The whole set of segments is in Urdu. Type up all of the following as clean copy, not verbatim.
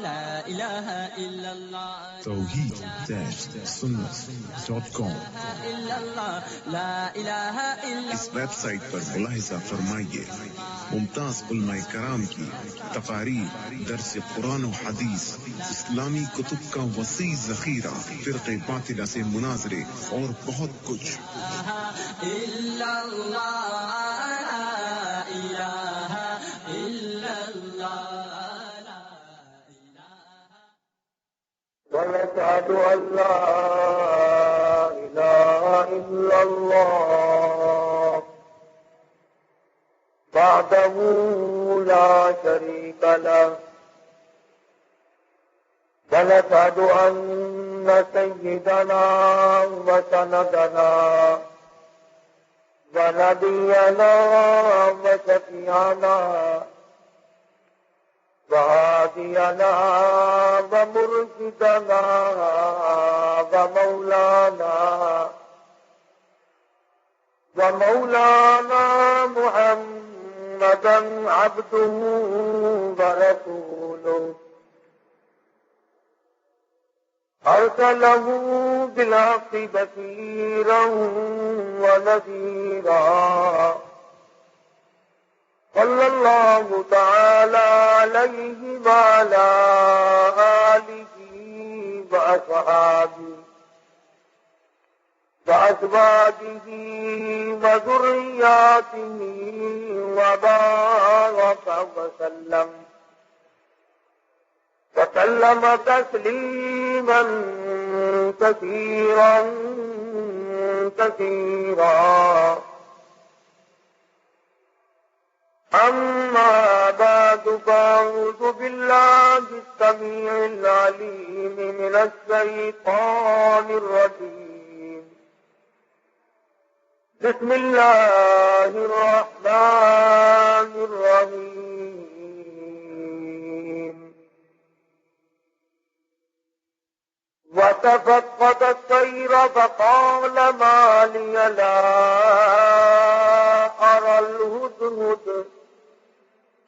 لا إله إلا الله توحید-سنت.com لا إله إلا اس ویب سائٹ پر ملاحظہ فرمائیے ممتاز علماء کرام کی تقاریر، درس قرآن و حدیث، اسلامی کتب کا وسیع ذخیرہ، فرقہ باطلہ سے مناظرے اور بہت کچھ۔ إلا الله لا إله إلا الله لا إله ونشهد أن لا إله إلا الله وحده لا شريك له ونشهد أن سيدنا وسندنا ونبينا وشفيعنا وهادينا ومرشدنا ومولانا محمدا عبده ورسوله أرسله بالحق بشيرا ونذيرا صلى الله تعالى عليه وعلى آله وأصحابه وأزواجه وذرياته وبارك وسلم تسليما كثيرا كثيرا. أما بعد فأعوذ بالله السميع العليم من الشيطان الرجيم. بسم الله الرحمن الرحيم. وتفقد الطير فقال ما لي لا أرى الهدهد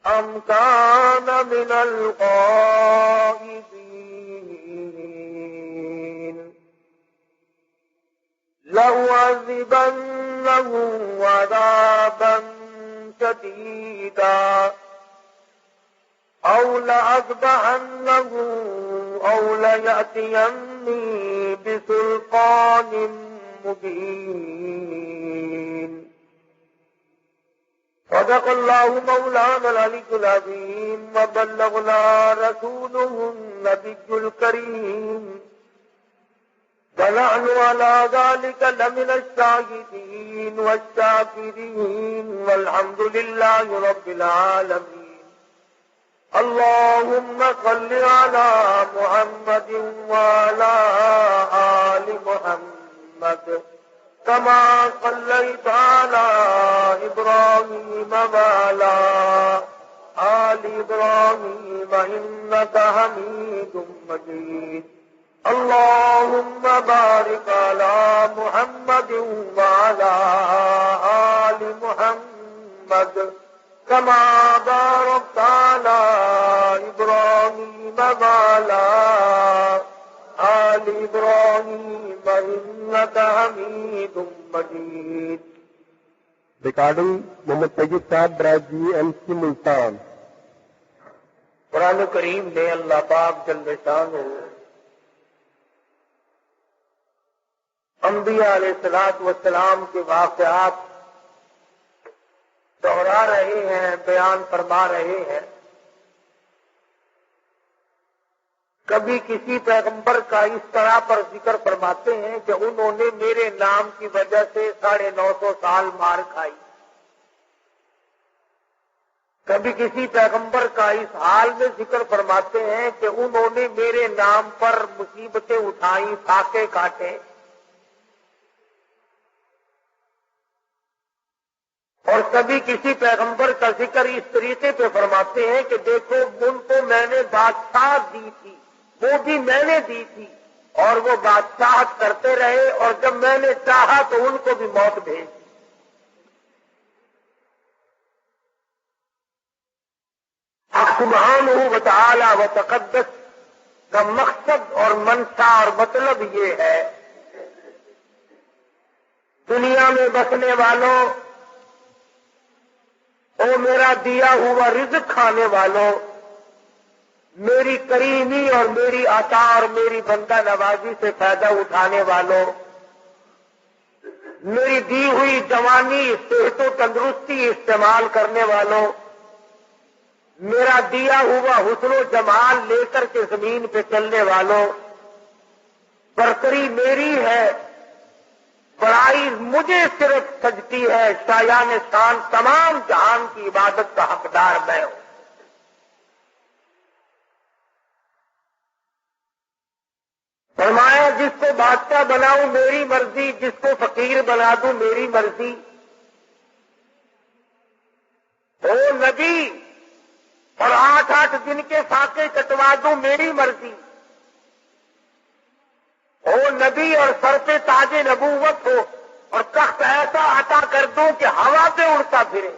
أم كان من الغائبين لأعذبنه عذابا شديدا أو لأذبحنه أو ليأتيني بسلطان مبين. صدق الله مولانا العلي العظيم وبلغنا رسوله النبي الكريم ونحن على ذلك لمن الشاهدين والشاكرين والحمد لله رب العالمين. اللهم صل على محمد وعلى آل محمد كما صليت على إبراهيم وعلى آل إبراهيم إنك حميد مجيد. اللهم بارك على محمد وعلى آل محمد كما باركت على إبراهيم وعلى آل إبراهيم إنك حميد مجيد. ریکارڈنگ محمد طیب صاحب برائے جی ایم سی ملتان. قرآن کریم نے اللہ پاک جل شانہ انبیاء علیہ الصلوۃ والسلام کے واقعات دہرا رہے ہیں، بیان فرما رہے ہیں. کبھی کسی پیغمبر کا اس طرح پر ذکر فرماتے ہیں کہ انہوں نے میرے نام کی وجہ سے 950 سال مار کھائی. کبھی کسی پیغمبر کا اس حال میں ذکر فرماتے ہیں کہ انہوں نے میرے نام پر مصیبتیں اٹھائیں، فاقے کاٹے. اور کبھی کسی پیغمبر کا ذکر اس طریقے پہ فرماتے ہیں کہ دیکھو ان کو میں نے بادشاہ دی تھی، وہ بھی میں نے دی تھی، اور وہ بادشاہت کرتے رہے، اور جب میں نے چاہا تو ان کو بھی موت بھیج دی. سبحانہ و تعالی و تقدس کا مقصد اور منشا اور مطلب یہ ہے، دنیا میں بسنے والوں، او میرا دیا ہوا رزق کھانے والوں، میری کریمی اور میری عطا اور میری بندہ نوازی سے فائدہ اٹھانے والوں، میری دی ہوئی جوانی، صحت و تندرستی استعمال کرنے والوں، میرا دیا ہوا حسن و جمال لے کر کے زمین پہ چلنے والوں، برتری میری ہے، بڑائی مجھے صرف سجتی ہے، شایان شان تمام جہان کی عبادت کا حقدار میں ہوں۔ فرمایا جس کو بادشاہ بناؤں میری مرضی، جس کو فقیر بنا دوں میری مرضی، او نبی اور 8 دن کے فاقے کٹوا دوں میری مرضی، او نبی اور سر پہ تاج نبوت ہو اور تخت ایسا عطا کر دوں کہ ہوا پہ اڑتا پھرے۔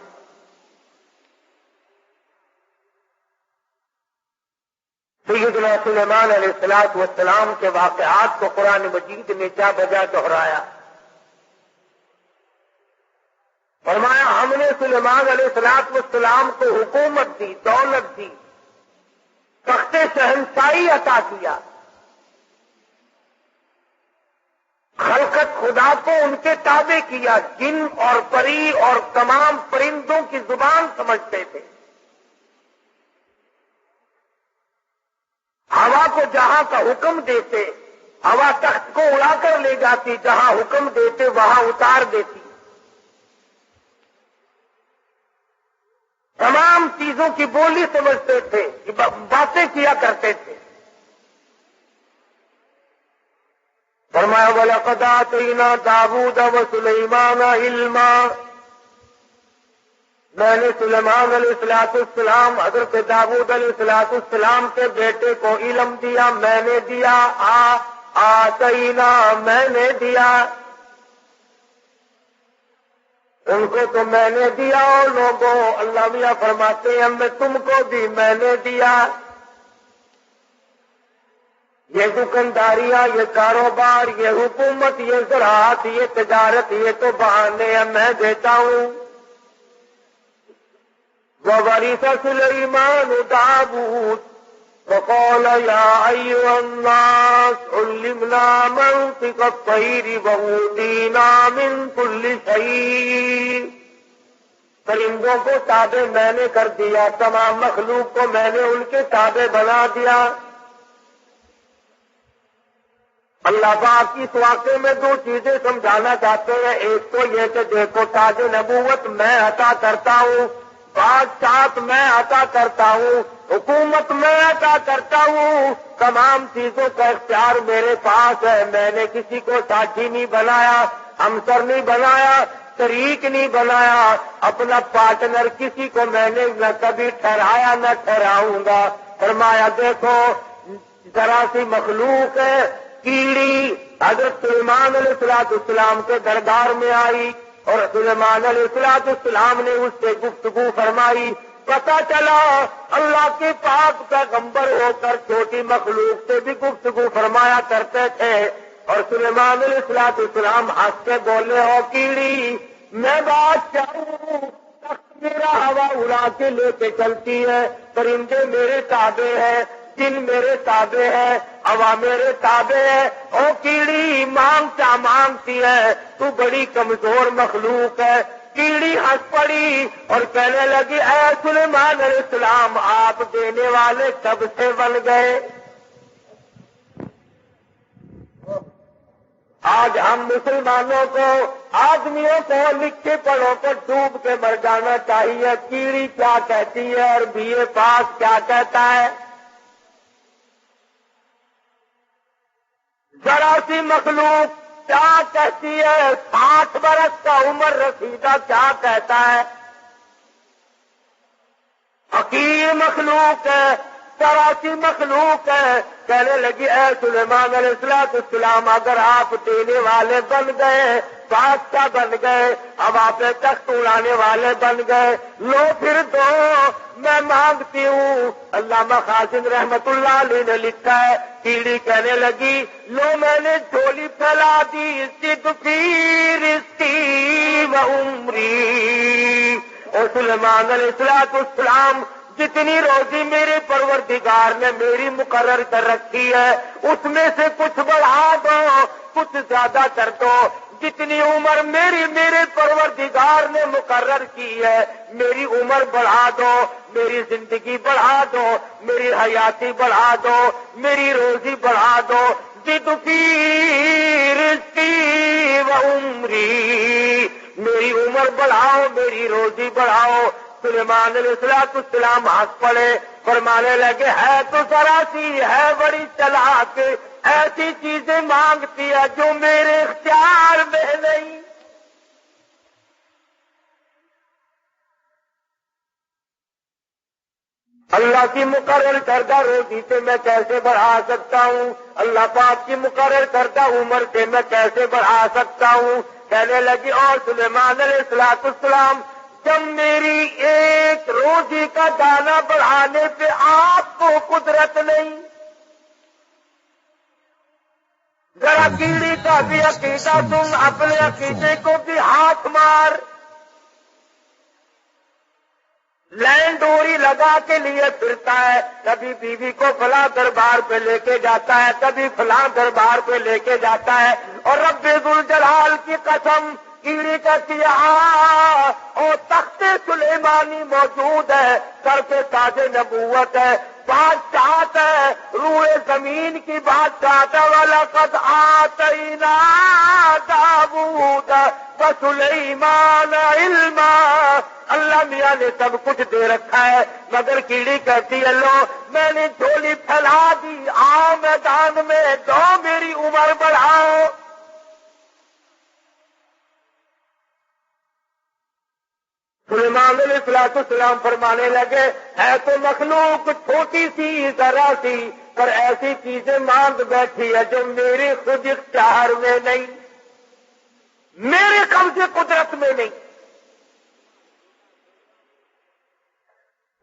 سیدنا سلیمان علیہ السلام کے واقعات کو قرآن مجید نے جا بجا دہرایا۔ فرمایا ہم نے سلیمان علیہ السلام کو حکومت دی، دولت دی، تخت شہنشاہی عطا کیا، خلقت خدا کو ان کے تابع کیا، جن اور پری اور تمام پرندوں کی زبان سمجھتے تھے، ہوا کو جہاں کا حکم دیتے ہوا تخت کو اڑا کر لے جاتی، جہاں حکم دیتے وہاں اتار دیتی، تمام چیزوں کی بولی سمجھتے تھے، باتیں کیا کرتے تھے۔ فرمایا وَلَقَدْ آتَيْنَا دَاوُودَ وَسُلَيْمَانَ عِلْمًا، میں نے سلیمان علیہ السلام حضرت داؤد علیہ السلام کے بیٹے کو علم دیا، میں نے دیا، آتینا میں نے دیا، ان کو تو میں نے دیا، اور لوگوں اللہ میاں فرماتے ہیں میں تم کو بھی میں نے دیا۔ یہ دکانداریاں، یہ کاروبار، یہ حکومت، یہ زراعت، یہ تجارت، یہ تو بہانے ہیں، میں دیتا ہوں۔ وَوَرِثَ سُلَيْمَانُ دَاوُودَ وَقَالَ يَا أَيُّهَا النَّاسُ عُلِّمْنَا مَنطِقَ الطَّيْرِ وَأُوتِينَا مِن كُلِّ شَيْءٍ، پرندوں کو تابع میں نے کر دیا، تمام مخلوق کو میں نے ان کے تابع بنا دیا۔ اللہ پاک اس واقعے میں 2 چیزیں سمجھانا چاہتے ہیں، ایک تو یہ کہ دیکھو تاج نبوت میں عطا کرتا ہوں، بادشاہت میں عطا کرتا ہوں، حکومت میں عطا کرتا ہوں، تمام چیزوں کا اختیار میرے پاس ہے، میں نے کسی کو ساتھی نہیں بنایا، ہمسر نہیں بنایا، شریک نہیں بنایا، اپنا پارٹنر کسی کو میں نے نہ کبھی ٹھہرایا نہ ٹھہراؤں گا۔ فرمایا دیکھو ذرا سی مخلوق ہے، کیڑی حضرت سلیمان علیہ السلام کے دربار میں آئی اور سلیمان علیہ السلام نے اس سے گفتگو فرمائی، پتہ چلا اللہ کے پاک پیغمبر ہو کر چھوٹی مخلوق سے بھی گفتگو فرمایا کرتے تھے، اور سلیمان علیہ السلام ہنس کے بولے، ہو کیڑی میں بادشاہ ہوں، تخت میرا ہوا اڑا کے لے کے چلتی ہے، پرندے میرے تابع ہیں، جن میرے تابع ہے، ہوا میرے تابع ہے، او کیڑی مانگ کیا مانگتی ہے، تو بڑی کمزور مخلوق ہے۔ کیڑی ہنس پڑی اور کہنے لگی، اے سلیمان علیہ السلام آپ دینے والے کب سے بن گئے؟ آج ہم مسلمانوں کو، آدمیوں کو لکھے پڑھوں کو ڈوب کے مر جانا چاہیے۔ کیڑی کیا کہتی ہے اور بی.اے. پاس کیا کہتا ہے؟ ذرا سی مخلوق کیا کہتی ہے؟ 60 برس کا عمر رسیدہ کیا کہتا ہے؟ حقیر مخلوق ہے، ذرا سی مخلوق ہے، کہنے لگی اے سلیمان علیہ السلام اگر آپ دینے والے بن گئے بادشاہ بن گئے، ہوا پہ تخت اڑانے والے بن گئے، لو پھر دو میں مانگتی ہوں۔ علامہ خازن رحمت اللہ علیہ نے لکھا ہے، کیڑی کہنے لگی لو میں نے جھولی پھیلا دی، صد فی رزقی و عمری۔ اور سلیمان علیہ السلام جتنی روزی میرے پروردگار نے میری مقرر کر رکھی ہے اس میں سے کچھ بڑھا دو، کچھ زیادہ کر دو، جتنی عمر میرے پروردگار نے مقرر کی ہے میری عمر بڑھا دو، میری زندگی بڑھا دو، میری حیاتی بڑھا دو، میری روزی بڑھا دو۔ زد فی رزقی و عمری، میری عمر بڑھاؤ، میری روزی بڑھاؤ۔ سلیمان علیہ السلام ہنس پڑے، فرمانے لگے ہے تو ذرا سی ہے بڑی چلاک، ایسی چیزیں مانگتی ہے جو میرے اختیار میں نہیں۔ اللہ کی مقرر کردہ روزی سے میں کیسے بڑھا سکتا ہوں؟ اللہ پاک کی مقرر کردہ عمر سے میں کیسے بڑھا سکتا ہوں؟ کہنے لگی اور سلیمان علیہ السلام جب میری ایک روزی کا دانہ بڑھانے پہ آپ کو قدرت نہیں، ذرا کیڑی کا بھی عقیدہ تم اپنے عقیدے کو بھی ہاتھ مار، لین ڈوری لگا کے لیے پھرتا ہے، کبھی بیوی کو فلاں دربار پہ لے کے جاتا ہے، کبھی فلاں دربار پہ لے کے جاتا ہے، اور رب ذوالجلال کی قسم کیڑی کا اور تخت سلیمانی موجود ہے، سر پہ تاج نبوت ہے، بادشاہت ہے، روئے زمین کی بادشاہت والا قد آتینا داؤد وسلیمان علما۔ اللہ میاں نے سب کچھ دے رکھا ہے، مگر کیڑی کہتی ہے لو میں نے جھولی پھیلا دی، آؤ میدان میں دو میری عمر بڑھاؤ۔ سلیمان علیہ السلام فرمانے لگے ہے تو مخلوق چھوٹی سی ذرا سی، پر ایسی چیزیں مانگ بیٹھی ہے جو میرے خود اختیار میں نہیں، میرے قبضے قدرت میں نہیں۔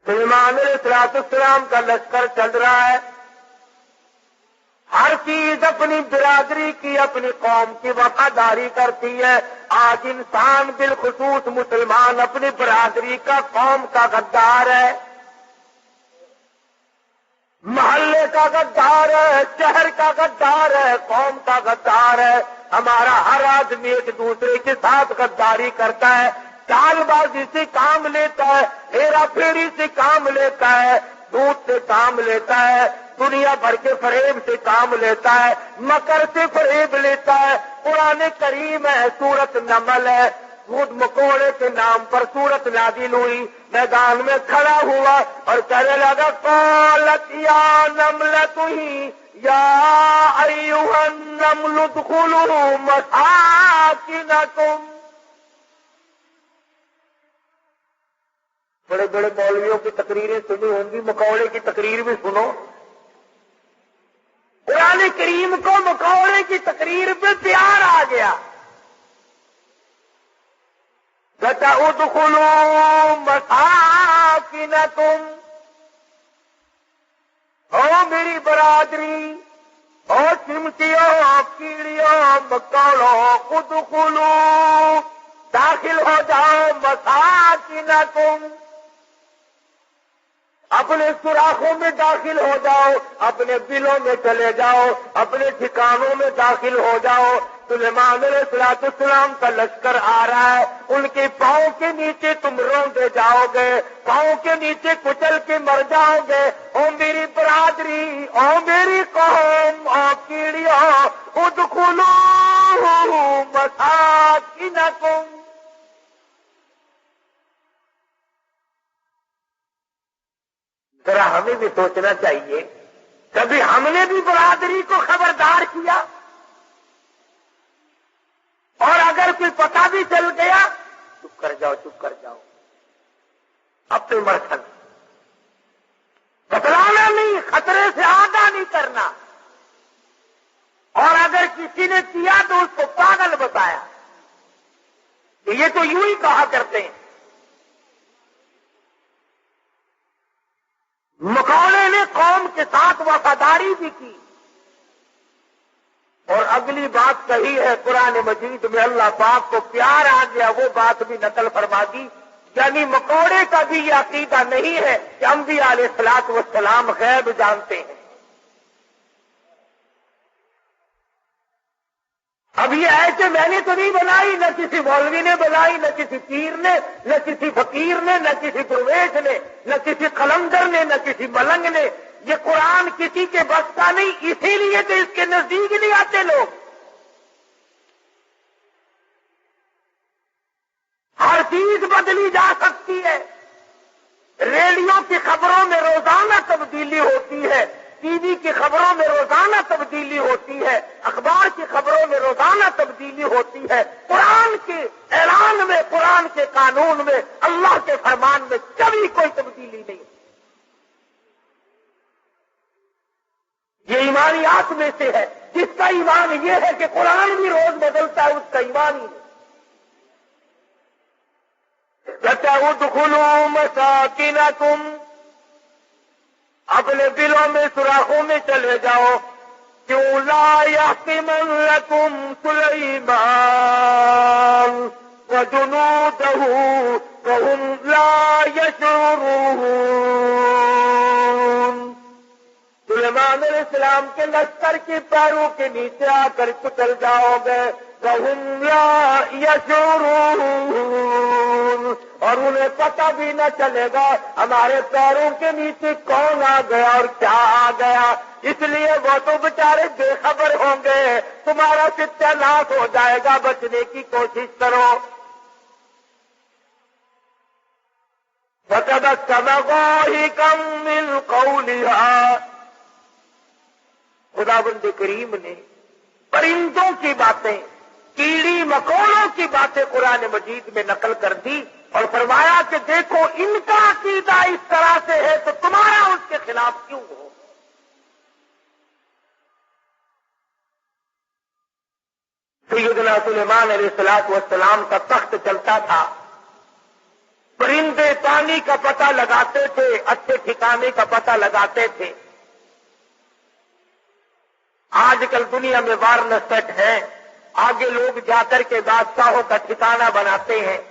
سلیمان علیہ السلام کا لشکر چل رہا ہے، ہر چیز اپنی برادری کی اپنی قوم کی وفاداری کرتی ہے۔ آج انسان بالخصوص مسلمان اپنی برادری کا قوم کا غدار ہے، محلے کا غدار ہے، شہر کا غدار ہے، قوم کا غدار ہے۔ ہمارا ہر آدمی ایک دوسرے کے ساتھ غداری کرتا ہے، چال بازی سے کام لیتا ہے، ہیرا پھیری سے کام لیتا ہے، جھوٹ سے کام لیتا ہے، دنیا بھر کے فریب سے کام لیتا ہے، مکر سے فریب لیتا ہے۔ قرآن کریم ہے، سورت نمل ہے، دودھ مکوڑے کے نام پر سورت نازل ہوئی، میدان میں کھڑا ہوا اور کہنے لگا قالت یا نملۃ یا ایھا النمل ادخلوا مساکنکم۔ بڑے بڑے مولویوں کی تقریریں سنی ہوں گی، مکوڑے کی تقریر بھی سنو۔ قرآن کریم کو مکوڑے کی تقریر پہ پیار آ گیا۔ کہتا ادخلوا مساکنکم، او میری برادری، او چمٹیوں کیڑیوں مکوڑوں، ادخلوا داخل ہو جاؤ مساکنکم، اپنے سوراخوں میں داخل ہو جاؤ، اپنے بلوں میں چلے جاؤ، اپنے ٹھکانوں میں داخل ہو جاؤ۔ سلیمان علیہ السلام کا لشکر آ رہا ہے، ان کے پاؤں کے نیچے تم روندے جاؤ گے، پاؤں کے نیچے کچل کے مر جاؤ گے۔ او میری برادری، او میری قوم، او کیڑیوں، ادخلوا مساکنکم۔ ذرا ہمیں بھی سوچنا چاہیے، کبھی ہم نے بھی برادری کو خبردار کیا؟ اور اگر کوئی پتہ بھی چل گیا چپ کر جاؤ، چپ کر جاؤ، اپنے مرتب بتلانا نہیں، خطرے سے آگاہ نہیں کرنا۔ اور اگر کسی نے کیا تو اس کو پاگل بتایا، کہ یہ تو یوں ہی کہا کرتے ہیں۔ مکوڑے نے قوم کے ساتھ وفاداری بھی کی، اور اگلی بات کہی ہے قرآن مجید میں، اللہ پاک کو پیار آ گیا، وہ بات بھی نقل فرما دی۔ یعنی مکوڑے کا بھی یہ عقیدہ نہیں ہے کہ انبیاء علیہ الصلوۃ والسلام غیب جانتے ہیں۔ اب یہ ہے کہ میں نے تو نہیں بنائی، نہ کسی مولوی نے بنائی، نہ کسی پیر نے، نہ کسی فقیر نے، نہ کسی درویش نے، نہ کسی قلندر نے، نہ کسی ملنگ نے۔ یہ قرآن کسی کے بس کا نہیں، اسی لیے تو اس کے نزدیک نہیں آتے لوگ۔ ہر چیز بدلی جا سکتی ہے، ریڈیو کی خبروں میں روزانہ تبدیلی ہوتی ہے، ٹی وی کی خبروں میں روزانہ تبدیلی ہوتی ہے، اخبار کی خبروں میں روزانہ تبدیلی ہوتی ہے۔ قرآن کے اعلان میں، قرآن کے قانون میں، اللہ کے فرمان میں کبھی کوئی تبدیلی نہیں۔ یہ ایمانیات میں سے ہے۔ جس کا ایمان یہ ہے کہ قرآن بھی روز بدلتا ہے، اس کا ایمان ہی نہیں۔ ادخلوا مساکنکم، اپنے دلوں میں سوراخوں میں چلے جاؤ۔ کیوں لا یحکمنکم سلیمان وجنودہ وہم لا یشعرون۔ سلیمان علیہ السلام کے لشکر کے پیروں کے نیچے آ کر کچل جاؤ گے، وہم لا یشعرون، اور انہیں پتہ بھی نہ چلے گا ہمارے پیروں کے نیچے کون آ گیا اور کیا آ گیا۔ اس لیے وہ تو بیچارے بے خبر ہوں گے، تمہارا ستیہ ناش ہو جائے گا، بچنے کی کوشش کرو۔ فَتَبَسَّمَ ضَاحِكًا مِّن قَوْلِهَا، خداوند کریم نے پرندوں کی باتیں، کیڑی مکوڑوں کی باتیں قرآن مجید میں نقل کر دی، اور فرمایا کہ دیکھو ان کا عقیدہ اس طرح سے ہے تو تمہارا اس کے خلاف کیوں ہو۔ سیدنا سلیمان علیہ الصلوۃ والسلام کا تخت چلتا تھا، پرندے پانی کا پتہ لگاتے تھے، اچھے ٹھکانے کا پتہ لگاتے تھے۔ آج کل دنیا میں وارنس سیٹ ہیں، آگے لوگ جا کر کے بادشاہوں کا ٹھکانہ بناتے ہیں۔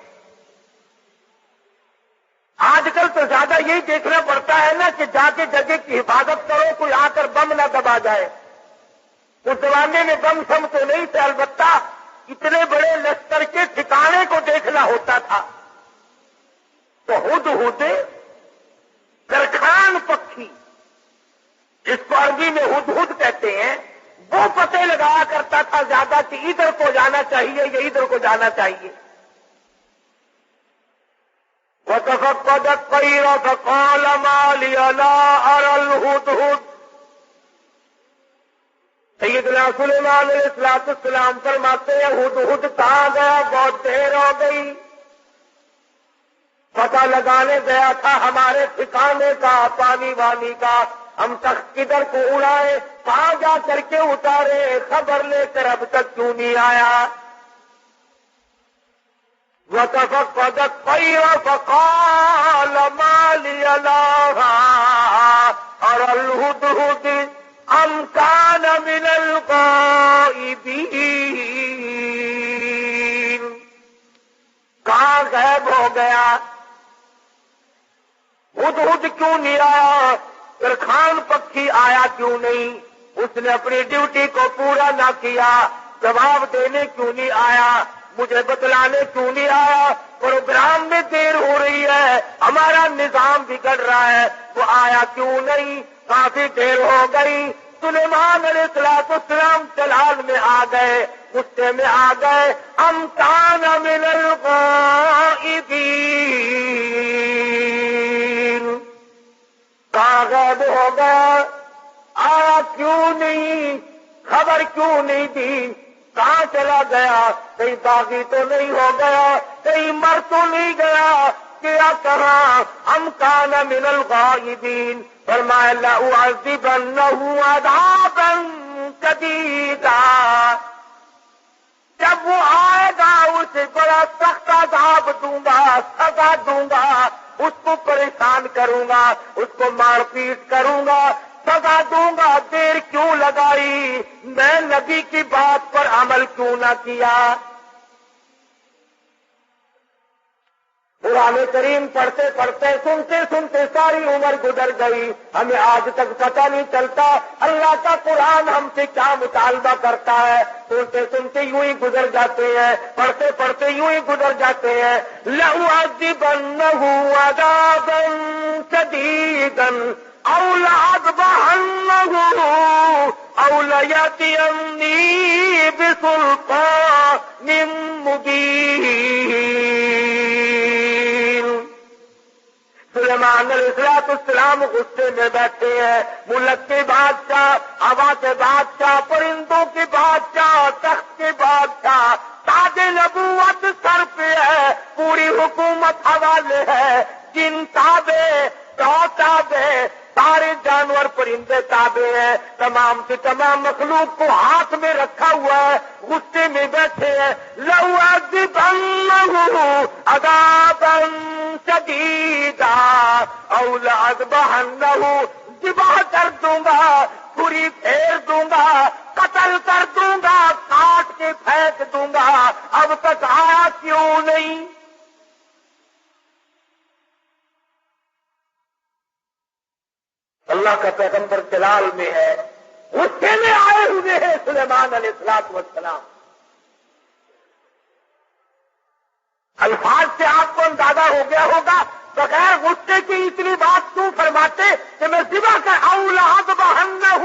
آج کل تو زیادہ یہی دیکھنا پڑتا ہے نا کہ جا کے جگہ کی حفاظت کرو، کوئی آ کر بم نہ دبا جائے۔ اس زمانے میں بم شم تو نہیں تھے، البتہ اتنے بڑے لشکر کے ٹھکانے کو دیکھنا ہوتا تھا۔ تو ہدہد درخان پکھی، اس کو عربی میں ہدہد کہتے ہیں، وہ پتے لگایا کرتا تھا زیادہ کہ ادھر کو جانا چاہیے یا ادھر کو جانا چاہیے۔ وَتَفَقَّدَ الطَّيْرَ فَقَالَ مَا لِيَ لَا أَرَى الْهُدْهُدَ، سیدنا سلیمان علیہ السلام فرماتے ہیں ہدہد کہاں گیا، بہت دیر ہو گئی، پتہ لگانے گیا تھا ہمارے ٹھکانے کا، پانی وانی کا، ہم تخت کدھر کو اڑائے، کہاں جا کر کے اتارے، خبر لے کر اب تک کیوں نہیں آیا۔ وَتَفَقَّدَ الطَّيْرَ فَقَالَ مَا لِيَ لَا أَرَى الْهُدْهُدَ أَمْ كَانَ مِنَ الْغَائِبِينَ، کہاں غائب ہو گیا، ہدہد کیوں نہیں آیا، درخان پکھی آیا کیوں نہیں، اس نے اپنی ڈیوٹی کو پورا نہ کیا، جواب دینے کیوں نہیں آیا، مجھے بتلانے کیوں نہیں آیا، پروگرام میں دیر ہو رہی ہے، ہمارا نظام بگڑ رہا ہے، وہ آیا کیوں نہیں، کافی دیر ہو گئی۔ سلیمان علیہ السلام جلال میں آ گئے، غصے میں آ گئے، ام کان من الغائبین، کہاں غائب ہو گیا، آیا کیوں نہیں، خبر کیوں نہیں دی، کہاں چلا گیا، کہیں باغی تو نہیں ہو گیا، کہیں مر تو نہیں گیا، کیا کہاں، ہم کان من الغائبین، فرمایا لَأُعَذِّبَنَّهُ عَذَابًا شَدِيدًا، جب وہ آئے گا اس سے بڑا سخت عذاب دوں گا، سزا دوں گا، اس کو پریشان کروں گا، اس کو مار پیٹ کروں گا، سزا دوں گا۔ دیر کیوں لگائی؟ میں نبی کی بات پر عمل کیوں نہ کیا؟ قرآن کریم پڑھتے پڑھتے سنتے سنتے ساری عمر گزر گئی، ہمیں آج تک پتہ نہیں چلتا اللہ کا قرآن ہم سے کیا مطالبہ کرتا ہے۔ سنتے سنتے یوں ہی گزر جاتے ہیں، پڑھتے پڑھتے یوں ہی گزر جاتے ہیں۔ لَأُعَذِّبَنَّهُ عَذَابًا شَدِيدًا أَوْ لَأَذْبَحَنَّهُ أَوْ لَيَأْتِيَنِّي بِسُلْطَانٍ مُبِينٍ۔ سلیمان علیہ السلام غصے میں بیٹھے ہیں، ملک کے بادشاہ، ہوا کے بادشاہ، پرندوں کے بادشاہ، تخت کے بادشاہ، تاج نبوت سر پہ ہے، پوری حکومت حوالے ہے، جن تابع، تو تابع، سارے جانور پرندے تابع ہیں، تمام کی تمام مخلوق کو ہاتھ میں رکھا ہوا ہے، غصے میں بیٹھے ہیں۔ لَأُعَذِّبَنَّهُ عَذَابًا شَدِيدًا أَوْ لَأَذْبَحَنَّهُ، ذبح کر دوں گا، چھری پھیر دوں گا، قتل کر دوں گا، کاٹ کے پھینک دوں گا۔ اب تک آیا کیوں نہیں؟ اللہ کا پیغمبر جلال میں ہے، غصے میں آئے ہوئے ہیں سلیمان علیہ السلام۔ الفاظ سے آپ کو اندازہ ہو گیا ہوگا بغیر غصے کی اتنی بات کیوں فرماتے کہ میں ذبح کر أَوْ لَأَذْبَحَنَّهُ،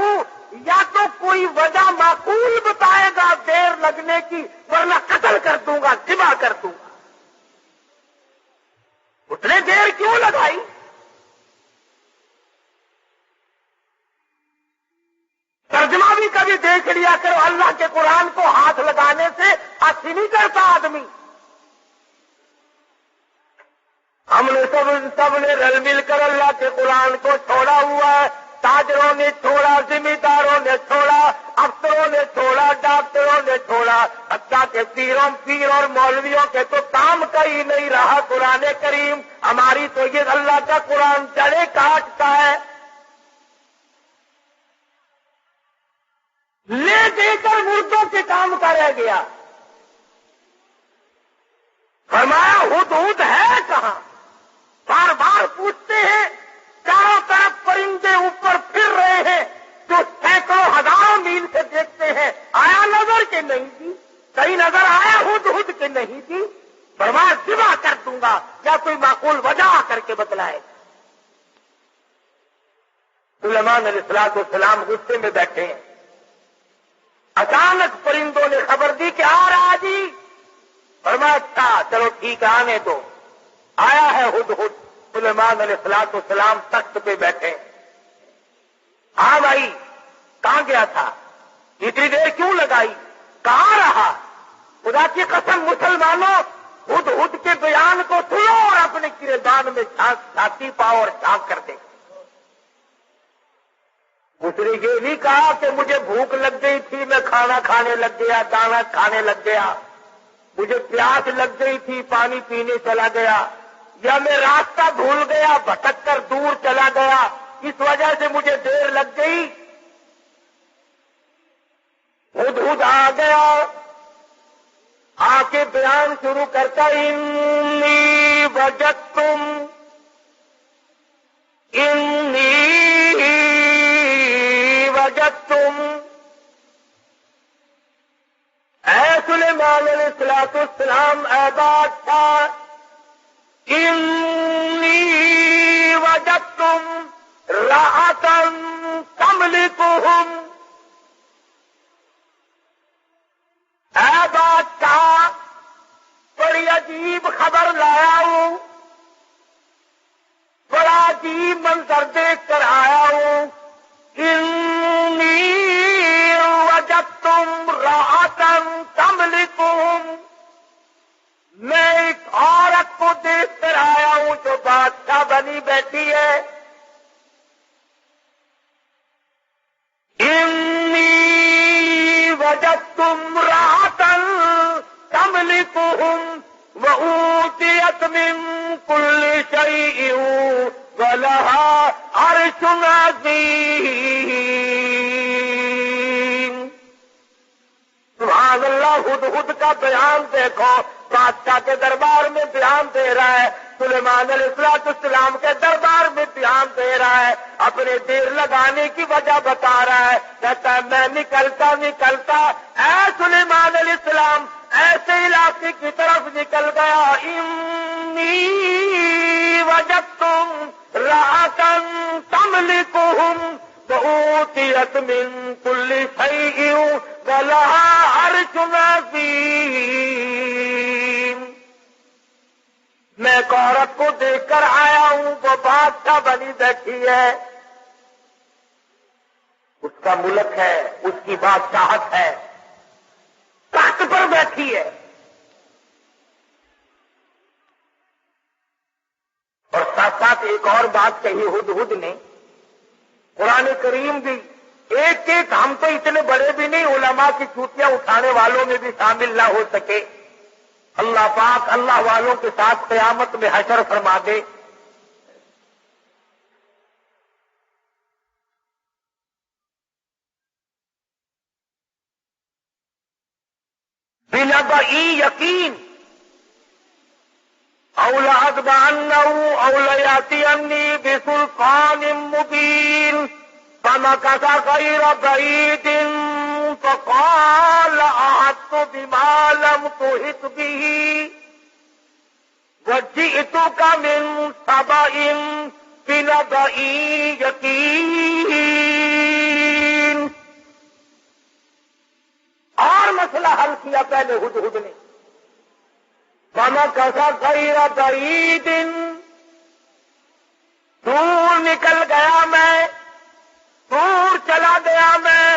یا تو کوئی وجہ معقول بتائے گا دیر لگنے کی، ورنہ قتل کر دوں گا، ذبح کر دوں گا۔ اتنے دیر کیوں لگائی؟ ترجمہ بھی کبھی دیکھ لیا کرو، اللہ کے قرآن کو ہاتھ لگانے سے ہاتھ نہیں کرتا آدمی۔ ہم نے سب نے رل مل کر اللہ کے قرآن کو چھوڑا ہوا ہے، تاجروں نے چھوڑا، ذمہ داروں نے چھوڑا، افسروں نے چھوڑا، ڈاکٹروں نے چھوڑا، حتیٰ کہ پیر اور مولویوں کے تو کام کا ہی نہیں رہا قرآن کریم۔ ہماری تو یہ اللہ کا قرآن جڑیں کاٹتا ہے، لے دے کر مردوں کے کام کا رہ گیا۔ فرمایا ہدہد ہے کہاں؟ بار بار پوچھتے ہیں، چاروں طرف پرندے اوپر پھر رہے ہیں جو سینکڑوں ہزاروں میل سے دیکھتے ہیں، آیا نظر کہ نہیں تھی؟ کہیں نظر آیا ہدہد کہ نہیں تھی؟ فرمایا ذبح کر دوں گا، یا کوئی معقول وجہ آ کر کے بتلائے۔ سلیمان علیہ السلام غصے میں بیٹھے ہیں، اچانک پرندوں نے خبر دی کہ آ رہا جی۔ فرمایا اچھا چلو ٹھیک ہے، آنے دو۔ آیا ہے ہدہد۔ سلیمان علیہ السلام تخت پہ بیٹھے۔ ہاں بھائی، کہاں گیا تھا؟ اتنی دیر کیوں لگائی؟ کہاں رہا؟ خدا کی قسم مسلمانوں، ہدہد کے بیان کو سنو اور اپنے کردان میں چھاتی پاؤ اور جھانک کر دے۔ اس نے یہ نہیں کہا کہ مجھے بھوک لگ گئی تھی، میں کھانا کھانے لگ گیا، دانا کھانے لگ گیا، مجھے پیاس لگ گئی تھی، پانی پینے چلا گیا، یا میں راستہ بھول گیا، بھٹک کر دور چلا گیا، اس وجہ سے مجھے دیر لگ گئی۔ ہدہد آ گیا، آ کے بیان شروع کرتا، انی وجدتم اے سلیمان علیہ السلام، اے بادشاہ، انی وجدتم رأتا تملکہم، اے بادشاہ بڑی عجیب خبر لایا ہوں، بڑا عجیب منظر دیکھ کر آیا ہوں۔ انی وجدتم رأتا تملکہم، میں ایک عورت کو دیکھ کر آیا ہوں جو بادشاہ بنی بیٹھی ہے۔ انی وجدتم رأتا تملكهم وأوتيت من كل شيء ولها عرش عظيم. سبحان اللہ. ہدہد کا بیان دیکھو، بادشاہ کے دربار میں بیان دے رہا ہے، سلیمان علیہ السلام کے دربار میں بیان دے رہا ہے، اپنے دیر لگانے کی وجہ بتا رہا ہے. کہتا ہے میں نکلتا اے سلیمان علیہ السلام ایسے علاقے کی طرف نکل گیا. انی وجدتم رأتن تملکہم وأوتیت من کل شیء ولها عرش عظیم. میں ایک عورت کو دیکھ کر آیا ہوں، وہ بادشاہ بنی بیٹھی ہے، اس کا ملک ہے، اس کی بادشاہت ہے، تخت پر بیٹھی ہے. اور ساتھ ساتھ ایک اور بات کہی ہدہد نے، قرآن کریم بھی ایک ہم تو اتنے بڑے بھی نہیں، علماء کی چوٹیاں اٹھانے والوں میں بھی شامل نہ ہو سکے. اللہ پاک اللہ والوں کے ساتھ قیامت میں حشر فرما دے. بنبئی یقین اولادبانو اولیاتینی بسلطان مبین فمکث غیر بعید فقال احطت بما لم تحط به وجئتک من سبأ بنبأ یقین. اور مسئلہ حل کیا پہلے ہدہد نے. فمکث غیر بعید، دور نکل گیا میں، دور چلا گیا میں.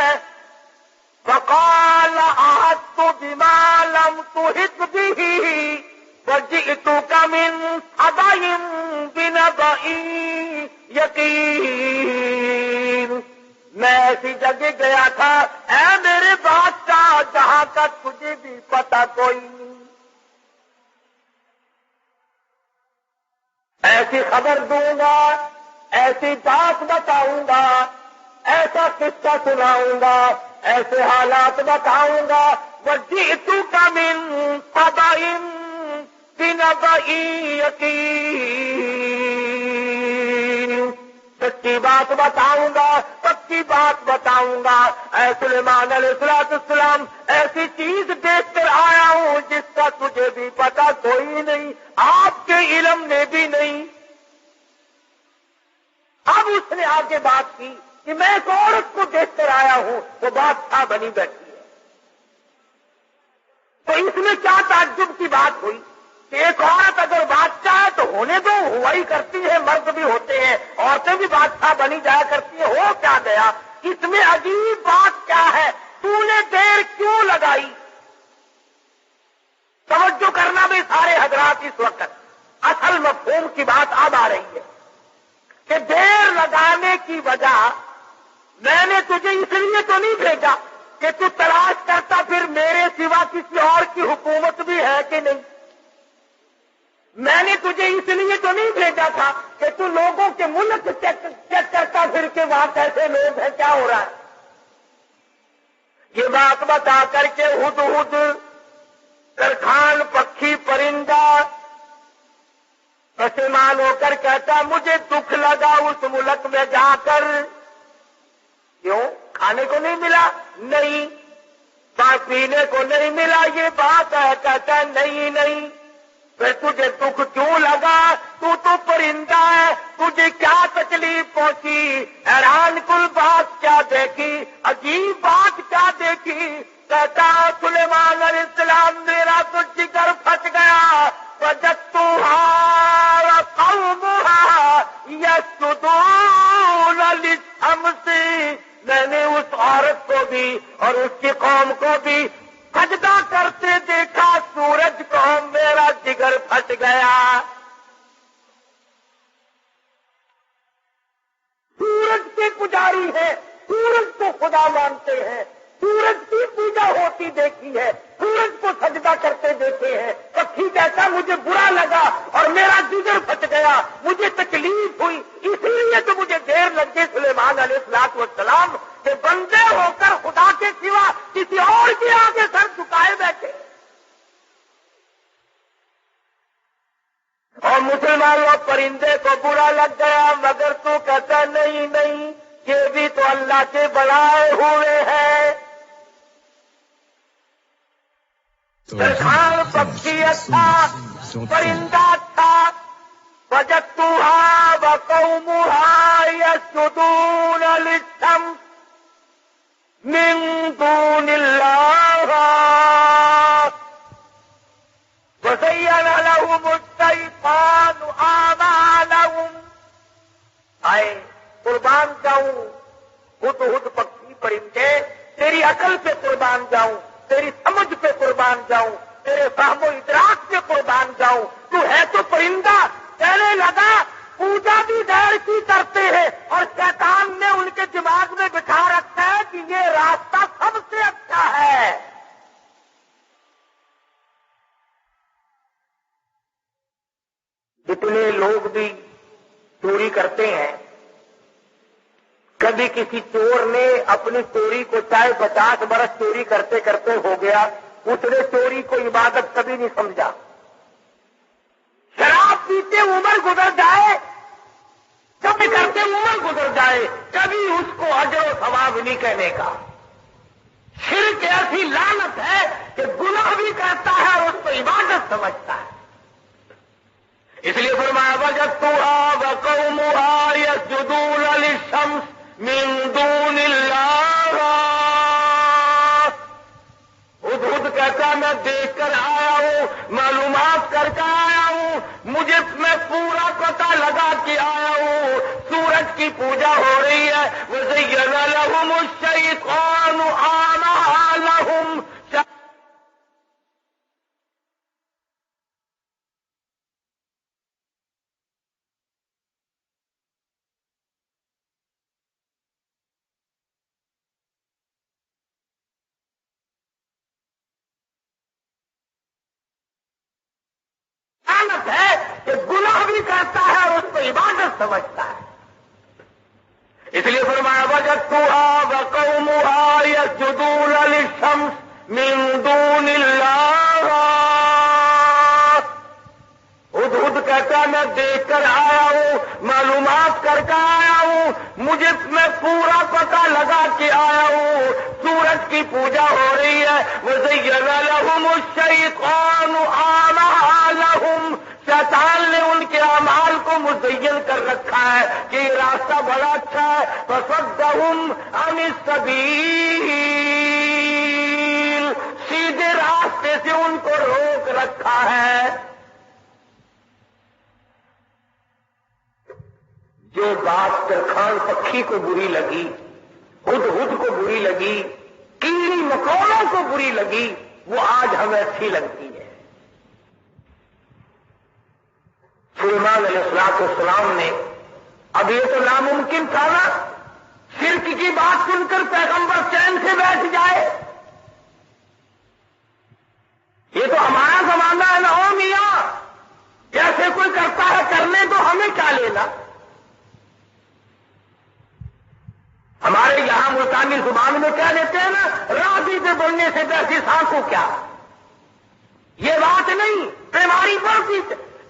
فقال احطت بما لم تحط به وجئتك من سبأ بنبأ یقین. میں ایسی جگہ گیا تھا اے میرے بادشاہ جہاں کا تجھے بھی پتا کوئی نہیں. ایسی خبر دوں گا، ایسی بات بتاؤں گا، ایسا قصہ سناؤں گا، ایسے حالات بتاؤں گا. وجئتک من سبأ بنبأ یقین. سچی بات بتاؤں گا، پکی بات بتاؤں گا. اے سلیمان علیہ السلام ایسی چیز دیکھ کر آیا ہوں جس کا تجھے بھی پتا کوئی نہیں، آپ کے علم نے بھی نہیں. اب اس نے آگے بات کی کہ میں ایک عورت کو دیکھ کر آیا ہوں، وہ بادشاہ بنی بیٹھی ہے. تو اس میں کیا تعجب کی بات ہوئی کہ ایک عورت اگر بادشاہ ہے تو ہونے دو، ہوا ہی کرتی ہے، مرد بھی ہوتے ہیں، عورتیں بھی بادشاہ بنی جایا کرتی ہیں، ہو کیا گیا؟ اس میں عجیب بات کیا ہے؟ تو نے دیر کیوں لگائی؟ توجہ کرنا بھی سارے حضرات اس وقت، اصل مفہوم کی بات اب آ رہی ہے کہ دیر لگانے کی وجہ میں نے تجھے اس لیے تو نہیں بھیجا کہ تو تلاش کرتا پھر میرے سوا کسی اور کی حکومت بھی ہے کہ نہیں. میں نے تجھے اس لیے تو نہیں بھیجا تھا کہ تو لوگوں کے ملک چیک کرتا پھر کے وہاں کیسے لوگ ہیں، کیا ہو رہا ہے. یہ بات بتا کر کے ہدہد ترکھان پکھی پرندہ پشیمان ہو کر کہتا مجھے دکھ لگا اس ملک میں جا کر. کیوں؟ کھانے کو نہیں ملا؟ نہیں. پانی پینے کو نہیں ملا؟ یہ بات ہے. کہتا ہے نہیں. پھر تجھے دکھ کیوں لگا؟ تو پرندہ ہے، تجھے کیا تکلیف پہنچی؟ حیران کل بات کیا دیکھی، عجیب بات کیا دیکھی؟ کہتا سلیمان علیہ السلام میرا تو جگر پھٹ گیا. وجدتها وقومها يسجدون للشمس. میں نے اس عورت کو بھی اور اس کی قوم کو بھی سجدہ کرتے دیکھا سورج کو. میرا جگر پھٹ گیا. سورج کے پجاری ہیں، سورج کو خدا مانتے ہیں، سورج کی پوجا ہوتی دیکھی ہے، سورج کو سجدہ کرتے رکھے ہیں. پکھی کہتا مجھے برا لگا اور میرا جگر پھٹ گیا, مجھے تکلیف ہوئی, اس لیے تو مجھے دیر لگ گئی سلیمان علیہ السلام کہ بندے ہو کر خدا کے سوا کسی اور کے آگے سر جھکائے بیٹھے. اور مسلمانوں پرندے کو برا لگ گیا, مگر تو کہتا نہیں یہ بھی تو اللہ کے بنائے ہوئے ہیں. درخان پکھی اچھا, پرندہ اچھا, وجدتها وقومها يسجدون للشمس من دون الله وزين لهم الشيطان أعمالهم. آئے قربان جاؤں ہد پکھی پرندے, تیری عقل پہ قربان جاؤں, تیری سمجھ پہ قربان جاؤں, تیرے فہم و ادراک پہ قربان جاؤں. تو ہے تو پرندہ. کہنے لگا پوجا بھی دیر کی کرتے ہیں اور شیطان نے ان کے دماغ میں بٹھا رکھا ہے کہ یہ راستہ سب سے اچھا ہے. جتنے لوگ بھی چوری کرتے ہیں, کبھی کسی چور نے اپنی چوری کو چاہے 50 برس چوری کرتے کرتے ہو گیا, اس نے چوری کو عبادت کبھی نہیں سمجھا. شراب پیتے عمر گزر جائے, کبھی کرتے عمر گزر جائے, کبھی اس کو اجر و ثواب نہیں کہنے کا. شرک ایسی لعنت ہے کہ گناہ بھی کرتا ہے اور اس کو عبادت سمجھتا ہے. اس لیے فرمایا وجدتها وقومها يسجدون للشمس من دون اللہ. ہد کہتا میں دیکھ کر آیا ہوں, معلومات کر کے آیا ہوں, مجھے میں پورا پتہ لگا کے آیا ہوں سورج کی پوجا ہو رہی ہے. وزین لهم الشیطان اعمالهم. ہے کہ گناہ بھی کرتا ہے اور اس کو عبادت سمجھتا ہے. اس لیے فرمایا وجدتها وقومها يسجدون للشمس من دون اللہ. ہد کہتا میں دیکھ کر آیا ہوں, معلومات کر کے آیا ہوں, مجھے میں پورا پتہ لگا کے آیا ہوں سورج کی پوجا ہو رہی ہے. وزین لهم الشیطان اعمالهم. شیطان نے ان کے اعمال کو مزین کر رکھا ہے کہ یہ راستہ بڑا اچھا ہے. فصدهم عن السبیل. سیدھے راستے سے ان کو روک رکھا ہے. جو بات درخان پکھی کو بری لگی, ہد کو بری لگی, کیڑی مکوڑوں کو بری لگی, وہ آج ہمیں اچھی لگتی ہے. سلیمان علیہ السلام نے, اب یہ تو ناممکن تھا نا شرک کی بات سن کر پیغمبر چین سے بیٹھ جائے. یہ تو ہمارا زمانہ ہے نا, او میاں جیسے کوئی کرتا ہے کرنے تو ہمیں کیا لینا. ہمارے یہاں ملتانی زبان میں کیا لیتے ہیں نا, راضی سے بولنے سے جیسی سانسوں کیا. یہ بات نہیں, بیماری بڑھتی.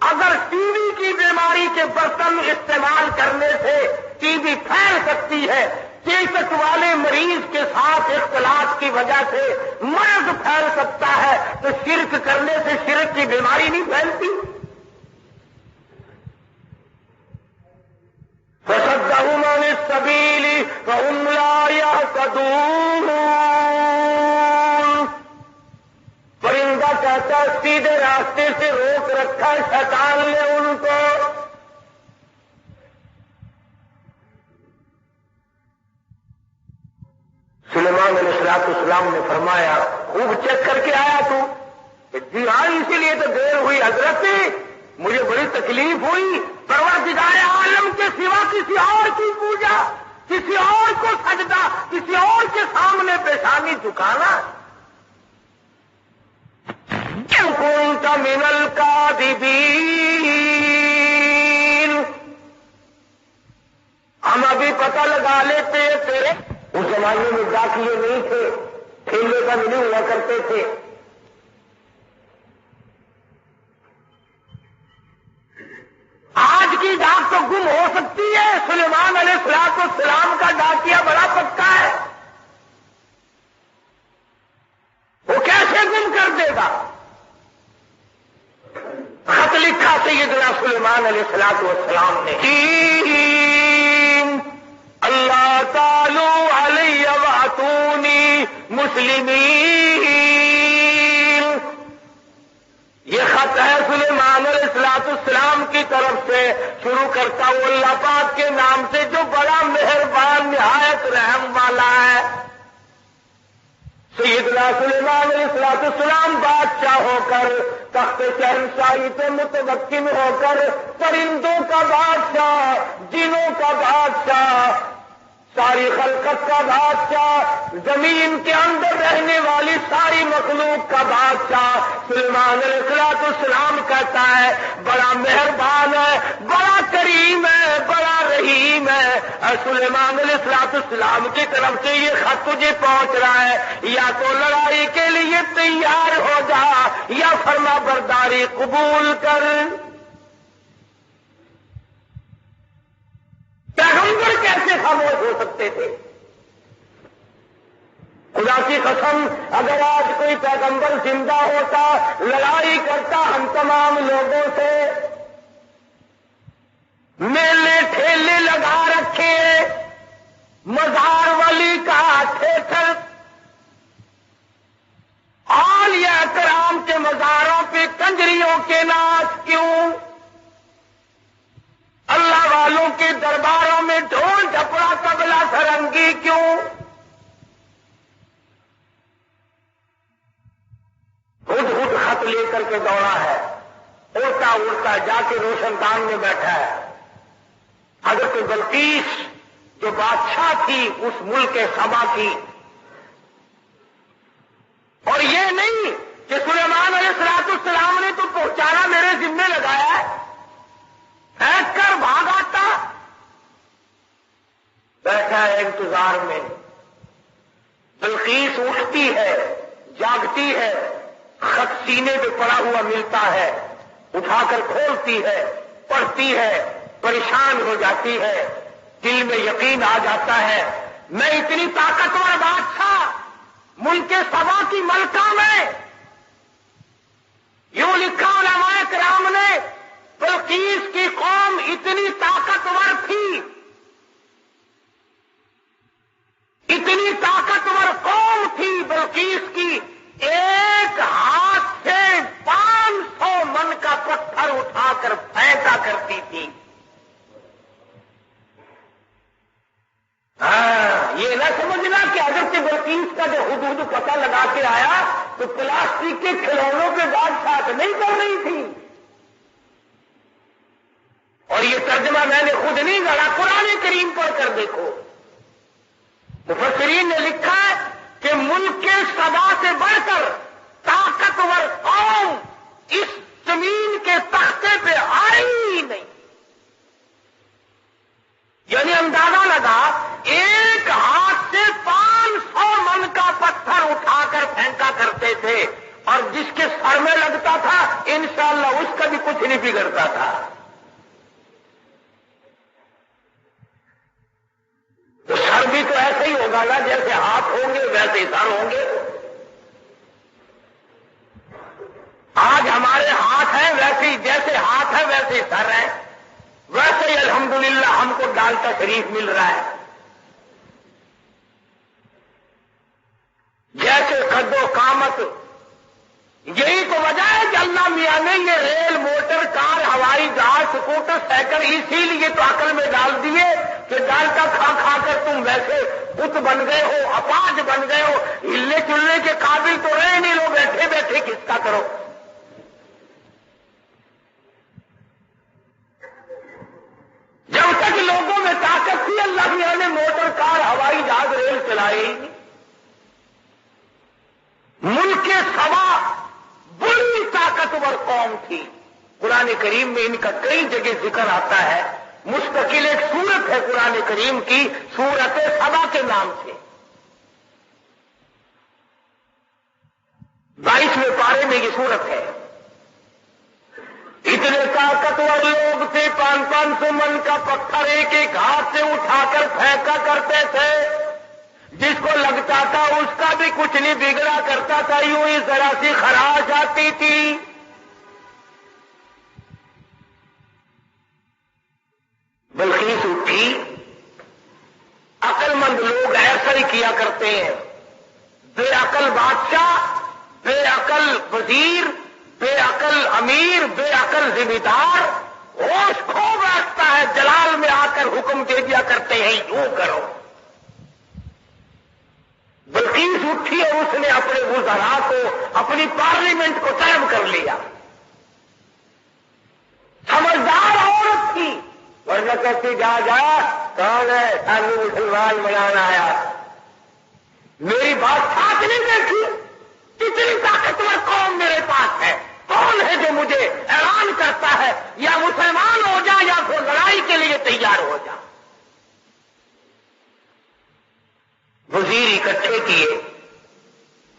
اگر ٹی وی کی بیماری کے برتن استعمال کرنے سے ٹی وی پھیل سکتی ہے, چیچک والے مریض کے ساتھ اختلاط کی وجہ سے مرض پھیل سکتا ہے, تو شرک کرنے سے شرک کی بیماری نہیں پھیلتی. فصدهم عن السبيل فهم لا يهتدون. پرندہ کہتا ہے سیدھے راستے سے روک رکھا ہے شیطان نے ان کو. سلیمان علیہ السلام نے فرمایا خوب چیک کر کے آیا تو, جی ہاں اسی لیے تو دیر ہوئی حضرت, مجھے بڑی تکلیف ہوئی. پروردگار عالم کے سوا کسی اور کی پوجا, کسی اور کو سجدہ, کسی اور کے سامنے پیشانی جھکانا. الكاذبين. ہم ابھی پتہ لگا لیتے ہیں تیرے. اس زمانے میں ڈاکیے نہیں تھے, ٹھیلے بند نہیں ہوا کرتے تھے. آج کی ڈاک تو گم ہو سکتی ہے, سلیمان علیہ السلام کا ڈاکیا بڑا پکا ہے. وہ کیسے گم کر دے گا؟ خط لکھا سیدنا سلیمان علیہ السلام نے, اللہ تعالی علیہ واتونی مسلمین. یہ خط ہے سلیمان علیہ السلام کی طرف سے, شروع کرتا ہوں اللہ پاک کے نام سے جو بڑا مہربان نہایت رحم والا ہے. سیدنا سلیمان علیہ السلام بادشاہ ہو کر, تخت شہنشاہی پہ متمکن ہو کر, پرندوں کا بادشاہ, جنوں کا بادشاہ, ساری خلقت کا بادشاہ, زمین کے اندر رہنے والی ساری مخلوق کا بادشاہ سلیمان علیہ السلام کہتا ہے بڑا مہربان ہے, بڑا کریم ہے, بڑا رحیم ہے. سلیمان علیہ السلام کی طرف سے یہ خط تجھے پہنچ رہا ہے, یا تو لڑائی کے لیے تیار ہو جا یا فرما برداری قبول کر. پیغمبر کیسے خاموش ہو سکتے تھے؟ خدا کی قسم اگر آج کوئی پیغمبر زندہ ہوتا, لڑائی کرتا ہم تمام لوگوں سے, میلے ٹھیلے لگا رکھے, مزار ولی کا تھیٹر, اولیاء کرام کے مزاروں پہ کنجریوں کے ناچ کیوں, اللہ والوں کے درباروں میں ڈھول ڈھپڑا طبلہ سرنگی کیوں؟ خود خط لے کر کے دوڑا ہے, اڑتا اڑتا جا کے روشن دان میں بیٹھا ہے. حضرت بلقیس جو بادشاہ تھی اس ملک سبا کی, اور یہ نہیں کہ سلیمان علیہ السلام نے تو پہنچانا میرے ذمہ لگایا ہے, پھینک کر بھاگ آتا. بیٹھا ہے انتظار میں. بلقیس اٹھتی ہے, جاگتی ہے, خط سینے پہ پڑا ہوا ملتا ہے, اٹھا کر کھولتی ہے, پڑھتی ہے, پریشان ہو جاتی ہے. دل میں یقین آ جاتا ہے میں اتنی طاقتور بادشاہ ملک سبا کی ملکہ میں, یوں لکھا علماء کرام نے, بلقیس کی قوم اتنی طاقتور تھی, اتنی طاقتور قوم تھی بلقیس کی, ایک ہاتھ سے 500 من کا پتھر اٹھا کر پھینکا کرتی تھی. یہ نہ سمجھنا کہ حضرت بلقیس کا جو حدود پتہ لگا کے آیا تو پلاسٹک کے کھلونوں کے بعد ساتھ نہیں کر رہی تھی. اور یہ ترجمہ میں نے خود نہیں گڑا, قرآن کریم پڑھ کر دیکھو. مفسرین نے لکھا ہے کہ ملک کے سبا سے بڑھ کر طاقتور قوم اس زمین کے تختے پہ آئی ہی نہیں. یعنی اندازہ لگا ایک ہاتھ سے 500 من کا پتھر اٹھا کر پھینکا کرتے تھے, اور جس کے سر میں لگتا تھا انشاءاللہ اس کا بھی کچھ نہیں بگڑتا تھا. تو سر بھی تو ایسے ہی ہوگا نا, جیسے ہاتھ ہوں گے ویسے ہی سر ہوں گے. آج ہمارے ہاتھ ہیں ویسے ہی, جیسے ہاتھ ہے ویسے ہی سر ہے. ویسے ہی الحمدللہ ہم کو ڈال کا شریف مل رہا ہے. جیسے قد و قامت, یہی تو وجہ ہے کہ اللہ میاں نے یہ ریل, موٹر, کار, ہوائی جہاز, سکوٹر, سائیکل اسی لیے تو عقل میں ڈال دیے کہ ڈال کا کھا کھا کر تم ویسے بت بن گئے ہو, اپاج بن گئے ہو, ہلنے چلنے کے قابل تو رہے نہیں, لوگ بیٹھے بیٹھے کس کا کرو. جب تک لوگوں میں طاقت تھی اللہ میاں نے موٹر, کار, ہوائی جہاز, ریل چلائی. ملک سبا بڑی طاقتور قوم قوم تھی. قرآن کریم میں ان کا کئی جگہ ذکر آتا ہے. مستقل ایک سورت ہے قرآن کریم کی، سورت سبا کے نام سے. 22ویں پارے میں یہ سورت ہے. اتنے طاقتور لوگ تھے، 500 من کا پتھر ایک ایک ہاتھ سے اٹھا کر پھینکا کرتے تھے. جس کو لگتا تھا اس کا بھی کچھ نہیں بگڑا کرتا تھا، یوں ہی ذرا سی خراش آتی تھی. بلقیس اٹھی. عقل مند لوگ ایسا ہی کیا کرتے ہیں. بے عقل بادشاہ، بے عقل وزیر، بے عقل امیر، بے عقل ذمہ دار ہوش کھو بیٹھتا ہے، جلال میں آ کر حکم دے دیا کرتے ہیں یوں کرو. بلقیس اٹھی اور اس نے اپنے وزراء کو، اپنی پارلیمنٹ کو طلب کر لیا. سمجھدار عورت تھی، ورنہ کہتی جا کون ہے سانو مسلمان بنانا آیا. میری بات ساتھ نہیں دیکھی، کتنی طاقتور قوم میرے پاس ہے. کون ہے جو مجھے اعلان کرتا ہے یا مسلمان ہو جا یا پھر لڑائی کے لیے تیار ہو جا. وزیر اکٹھے کیے.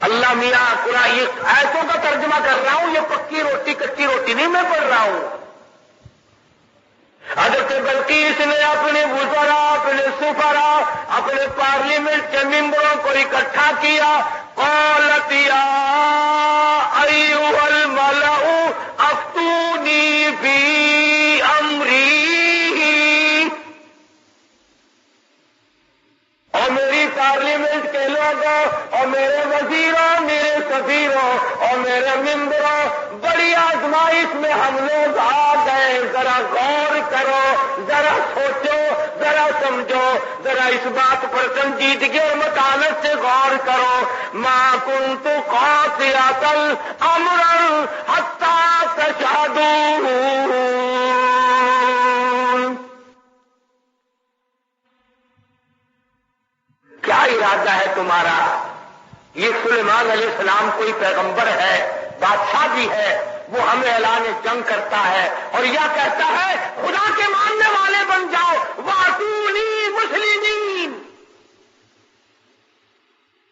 اللہ میاں قرآن یہ آیتوں کا ترجمہ کر رہا ہوں، یہ پکی روٹی کچی روٹی نہیں میں پڑھ رہا ہوں. حضرت بلقیس نے اپنے وزراء، اپنے سفراء، اپنے پارلیمنٹ کے ممبروں کو اکٹھا کیا. قالت یا ایھا الملأ افتونی فی امری، اور میری پارلیمنٹ کے لوگوں اور میرے وزیروں، میرے سفیروں اور میرے ممبروں، بڑی آزمائش میں ہم لوگ آ گئے. ذرا غور کرو، ذرا سوچو، ذرا سمجھو، ذرا اس بات پر سنجیدگی اور متانت سے غور کرو. ما کنت قاطعۃ امرا حتی تشہدون. کیا ارادہ ہے تمہارا؟ یہ سلیمان علیہ السلام کوئی پیغمبر ہے، بادشاہ بھی ہے، وہ ہمیں اعلان جنگ کرتا ہے اور یا کہتا ہے خدا کے ماننے والے بن جاؤ، وَأْتُونِي مُسْلِمِينَ،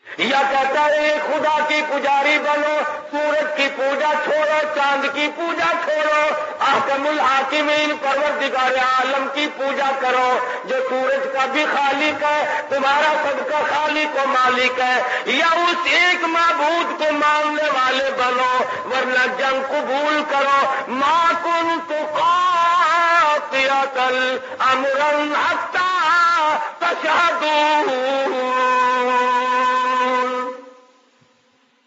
یا کہتا ہے خدا کی پجاری بنو، سورج کی پوجا چھوڑو، چاند کی پوجا چھوڑو، احکم الحاکمین پروردگار عالم کی پوجا کرو، جو سورج کا بھی خالق ہے، تمہارا سب کا خالق و مالک ہے. یا اس ایک معبود کو ماننے والے بنو، ورنہ جنگ قبول کرو. ما کنت قاطعۃ امرا حتی تشہدون.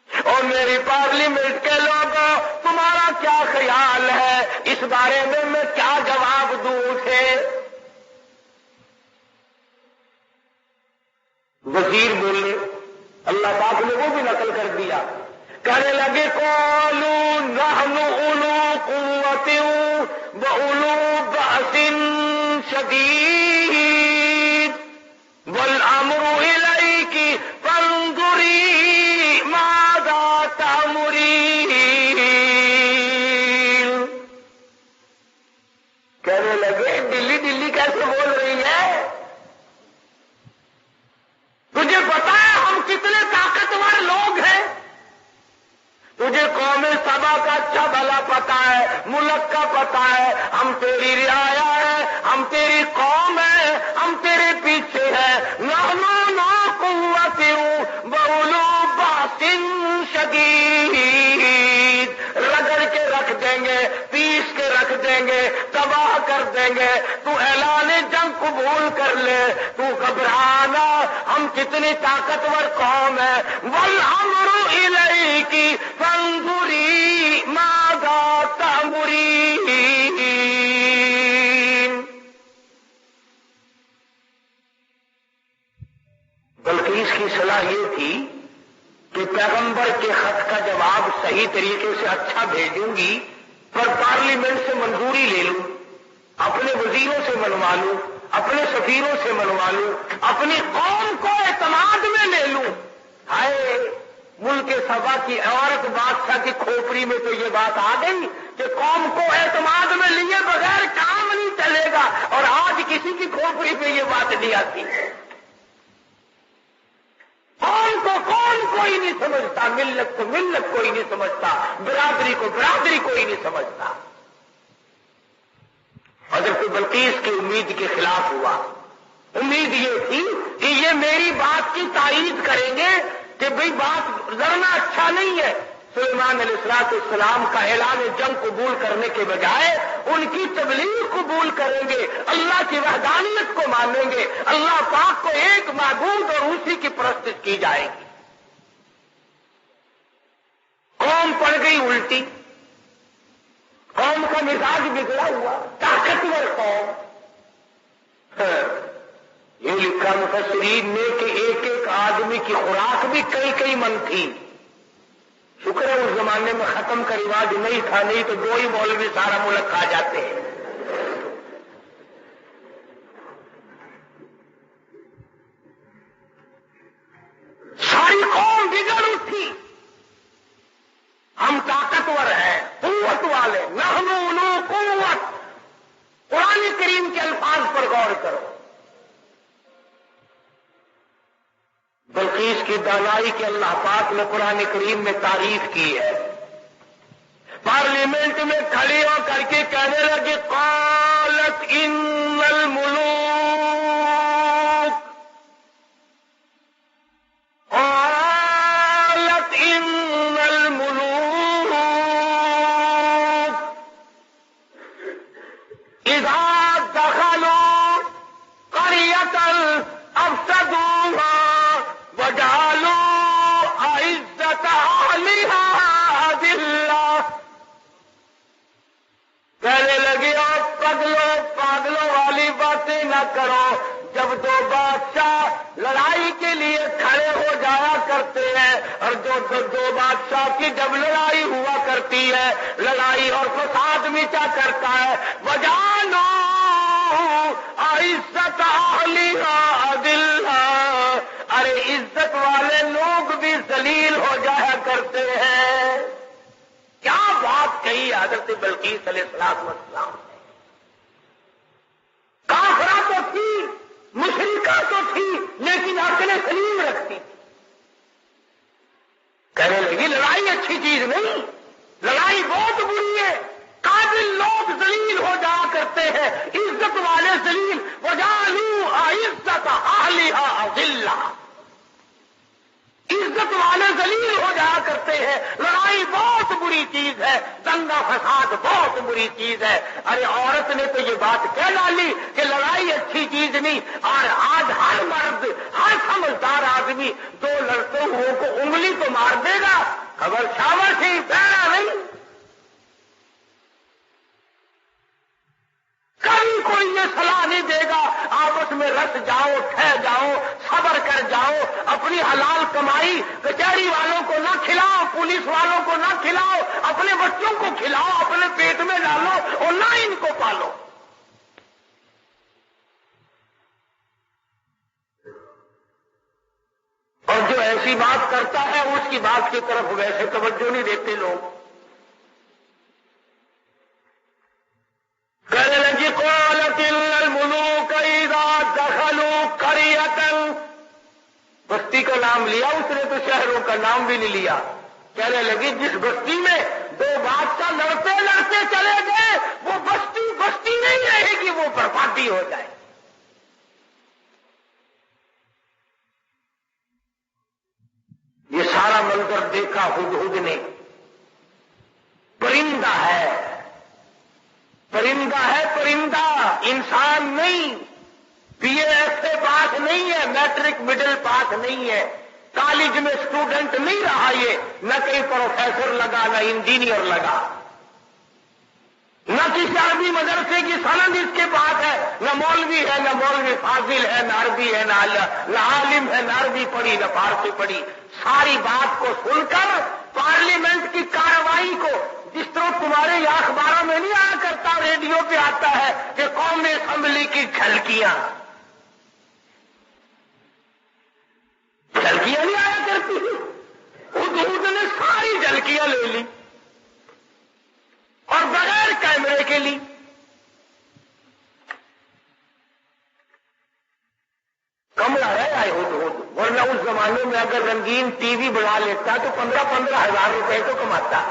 اور میری پارلیمنٹ کے لوگوں، تمہارا کیا خیال ہے اس بارے میں کیا جواب دوں اسے؟ وزیر بولے، اللہ پاک نے وہ بھی نقل کر دیا. کہنے لگے قالوا نحن اولو قوت واولو بأس شدید والامر الیک فانظری ماذا تأمرین. کہنے لگے دلی دلی کیسے بول رہی ہے؟ تجھے پتا ہے ہم کتنے طاقتور لوگ ہیں؟ تجھے قوم سبا کا اچھا بھلا پتا ہے، ملک کا پتا ہے. ہم تیری رعایا ہے، ہم تیری قوم ہے، ہم تیرے پیچھے ہیں. نحن لا قوت واولو بأس شدید، رگڑ کے رکھ دیں گے، پیس کے رکھ دیں گے، تباہ کر دیں گے. تو اعلان جنگ قبول کر لے، تو گھبرانا، ہم کتنی طاقتور قوم ہے. والامر الیک فانظری ماذا تأمرین. بلقیس کی صلاح یہ تھی کہ پیغمبر کے خط کا جواب صحیح طریقے سے اچھا بھیجوں گی، پر پارلیمنٹ سے منظوری لے لوں، اپنے وزیروں سے منوا لوں، اپنے سفیروں سے منوا لوں، اپنی قوم کو اعتماد میں لے لوں. ہائے ملک سبا کی عورت بادشاہ کی کھوپڑی میں تو یہ بات آ گئی کہ قوم کو اعتماد میں لیے بغیر کام نہیں چلے گا، اور آج کسی کی کھوپڑی پہ یہ بات نہیں آتی ہے۔ قوم کو قوم کوئی نہیں سمجھتا، ملت کو ملت کوئی نہیں سمجھتا، برادری کو برادری کوئی نہیں سمجھتا۔ حضرت بلقیس کی امید کے خلاف ہوا۔ امید یہ تھی کہ یہ میری بات کی تائید کریں گے کہ بھئی بات لڑنا اچھا نہیں ہے۔ سلیمان علیہ السلام کا اعلان جنگ قبول کرنے کے بجائے ان کی تبلیغ قبول کریں گے، اللہ کی وحدانیت کو مانیں گے، اللہ پاک کو ایک معبود اور اسی کی پرستش کی جائے گی۔ قوم پڑ گئی الٹی، قوم کا مزاج بگڑا ہوا، طاقتور قوم۔ یہ لکھا مفسرین نے کہ ایک ایک آدمی کی خوراک بھی کئی کئی من تھی۔ شکر ہے اس زمانے میں ختم کا رواج نہیں تھا، نہیں تو دو ہی مولوی سارا ملک کھا جاتے ہیں۔ ساری قوم بگڑ اٹھی، ہم طاقتور ہیں، قوت والے، نحن اولو قوت۔ قرآن کریم کے الفاظ پر غور کرو۔ بلقیس کی دانائی کے اللہ پاک نے قرآن کریم میں تعریف کی ہے۔ پارلیمنٹ میں کھڑی ہو کر کے کہنے لگے قالت ان الملوک، قالت ان الملوک اذا دخلوا قرية افسدوها وجعلوا عزت اہلها اذلہ۔ کہنے لگے اور پاگلوں والی باتیں نہ کرو۔ جب دو بادشاہ لڑائی کے لیے کھڑے ہو جایا کرتے ہیں، اور دو بادشاہ کی جب لڑائی ہوا کرتی ہے، لڑائی اور فساد مچا کرتا ہے، وجعلوا عزت اہلها اذلہ۔ ارے عزت والے لوگ بھی ذلیل ہو جایا کرتے ہیں۔ کیا بات کہی حضرت بلقیس علیہ السلام نے۔ کافرہ تو تھی، مشرکہ تو تھی، لیکن عقل سلیم رکھتی تھی۔ کہنے لگی لڑائی اچھی چیز نہیں، لڑائی بہت بری ہے، قابل لوگ ذلیل ہو جایا کرتے ہیں، عزت والے ذلیل۔ وجعلوا عزت اہلها اذلہ، عزت والے ذلیل ہو جایا کرتے ہیں۔ لڑائی بہت بری چیز ہے، دنگا فساد بہت بری چیز ہے۔ ارے عورت نے تو یہ بات کہہ ڈالی کہ لڑائی اچھی چیز نہیں، اور آج ہر مرد، ہر سمجھدار آدمی دو لڑتے ہوئے کو انگلی تو مار دے گا، خبر شاور سے پہنا نہیں۔ کبھی کوئی یہ صلاح نہیں دے گا آپس میں رس جاؤ، ٹھہ جاؤ، صبر کر جاؤ، اپنی حلال کمائی کچہری والوں کو نہ کھلاؤ، پولیس والوں کو نہ کھلاؤ، اپنے بچوں کو کھلاؤ، اپنے پیٹ میں ڈالو اور نہ ان کو پالو۔ اور جو ایسی بات کرتا ہے اس کی بات کی طرف ویسے توجہ نہیں دیتے لوگ۔ کہنے لگی قالت ان الملوک اذا دخلوا قرية، بستی کا نام لیا اس نے تو شہروں کا نام بھی نہیں لیا۔ کہنے لگی جس بستی میں دو بادشاہ لڑتے لڑتے چلے گئے وہ بستی بستی نہیں رہے گی، وہ بربادی ہو جائے۔ یہ سارا منظر دیکھا ہدہد نے۔ پرندہ ہے، پرندہ ہے، پرندہ، انسان نہیں۔ بی اے ایس سے پاس نہیں ہے، میٹرک مڈل پاس نہیں ہے، کالج میں اسٹوڈنٹ نہیں رہا، یہ نہ کہیں پروفیسر لگا، نہ انجینئر لگا، نہ کسی عربی مدرسے کی سند اس کے پاس ہے، نہ مولوی ہے، نہ مولوی فاضل ہے، نہ عربی ہے، نہ عالم ہے، نہ عربی پڑھی نہ فارسی پڑھی۔ ساری بات کو سن کر پارلیمنٹ کی کارروائی کو، جس طرح تمہارے یا اخباروں میں نہیں آیا کرتا، ریڈیو پہ آتا ہے کہ قومی اسمبلی کی جھلکیاں نہیں آیا کرتی، ہدہد نے ساری جھلکیاں لے لی اور لی. کمرہ ہے آئے ورنہ اس زمانے میں اگر رنگین ٹی وی بنا لیتا تو 15,000 روپے تو کماتا.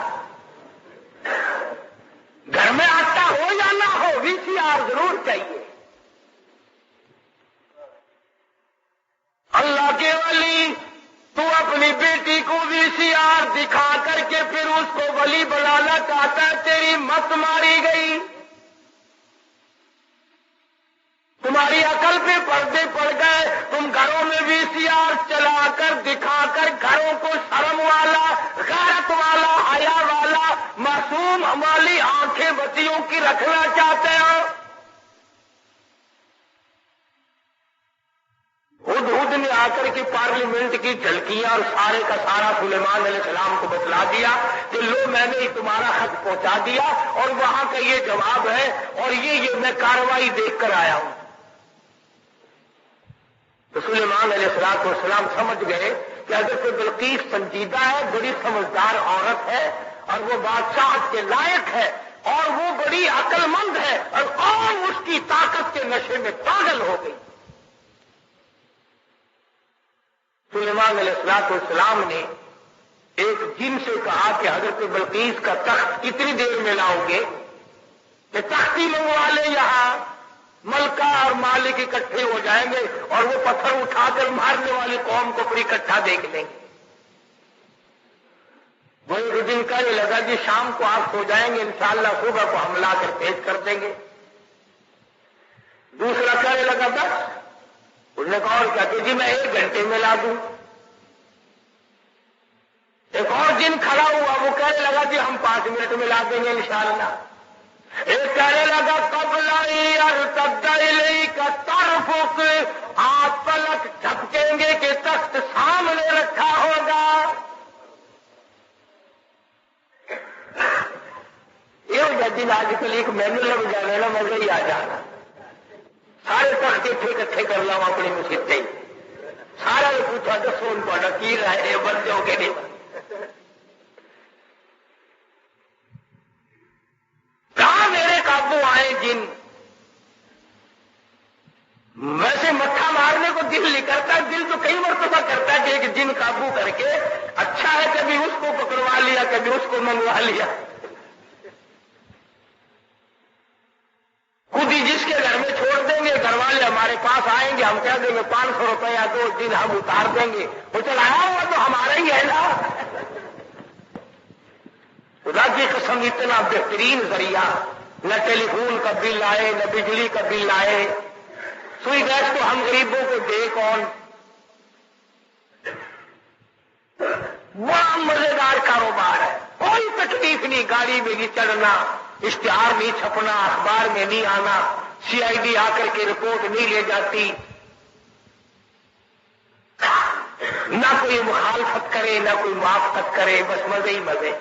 گھر میں آتا ہو یا نہ ہو وی سی آر ضرور چاہیے. اللہ کے ولی تو اپنی بیٹی کو وی سی آر دکھا کر کے پھر اس کو ولی بنانا چاہتا ہے، تیری مت ماری گئی. تمہاری عقل پہ پردے پڑ گئے. تم گھروں میں وی سی آر چلا کر دکھا کر گھروں کو شرم والا، غیرت والا، حیا والا، معصوم ہماری آنکھیں بچیوں کی رکھنا چاہتے ہو. ہد نے آ کر کے پارلیمنٹ کی جھلکیاں اور سارے کا سارا سلیمان علیہ السلام کو بتلا دیا کہ لو میں نے تمہارا حق پہنچا دیا اور وہاں کا یہ جواب ہے اور یہ میں کارروائی دیکھ کر آیا ہوں. تو سلیمان علیہ السلام سمجھ گئے کہ حضرت بلقیس سنجیدہ ہے، بڑی سمجھدار عورت ہے اور وہ بادشاہت کے لائق ہے اور وہ بڑی عقل مند ہے اور قوم اس کی طاقت کے نشے میں پاگل ہو گئی. سلیمان علیہ السلام نے ایک جن سے کہا کہ حضرت بلقیس کا تخت کتنی دیر میں لاؤ گے کہ تختی منگوا لے. یہاں ملکہ اور مالک اکٹھے ہو جائیں گے اور وہ پتھر اٹھا کر مارنے والی قوم کو پھر اکٹھا دیکھ لیں گے. وہ ایک دن کہنے لگا جی شام کو آپ سو جائیں گے، انشاءاللہ صبح کو ہم لا کر پیش کر دیں گے. دوسرا کہنے لگا بس. انہوں نے کہا اور کیا کہ جی میں 1 گھنٹے میں لا دوں. ایک اور جن کھڑا ہوا وہ کہنے لگا جی ہم 5 منٹ میں لا دیں گے انشاءاللہ. ایک کہنے لگا قبل ارتد الیک طرفک، آپ پلک جھپکیں گے کہ تخت سامنے رکھا ہوگا. یہ ہو جاتی نا آج کل ایک مینو لگ جانے نا مزہ ہی آ جانا. سارے تخت اکٹھے کر لاؤ اپنی مسیح سے سارا یہ پوچھا دسو ان کو کی رائے بن جاؤ کہ نہیں. کہاں میرے قابو آئے جن. ویسے مٹھا مارنے کو دل نہیں کرتا، دل تو کئی مرتبہ کرتا ہے کہ ایک جن قابو کر کے اچھا ہے کبھی اس کو پکڑوا لیا کبھی اس کو منگوا لیا. خود ہی جس کے گھر میں چھوڑ دیں گے گھر والے ہمارے پاس آئیں گے، ہم کہہ دیں گے 500 روپیہ 2 دن ہم اتار دیں گے. وہ چلایا ہوا تو ہمارا ہی ہے نا. خدا کی قسم اتنا بہترین ذریعہ، نہ ٹیلی فون کا بل آئے نہ بجلی کا بل آئے. سوئی گیس تو ہم غریبوں کو دے کون. بڑا مزیدار کاروبار ہے، کوئی تکلیف نہیں. گاڑی میں نہیں چڑھنا، اشتہار نہیں چھپنا، اخبار میں نہیں آنا، سی آئی ڈی آ کر کے رپورٹ نہیں لے جاتی، نہ کوئی مخالفت کرے نہ کوئی موافقت کرے، بس مزے ہی مزے.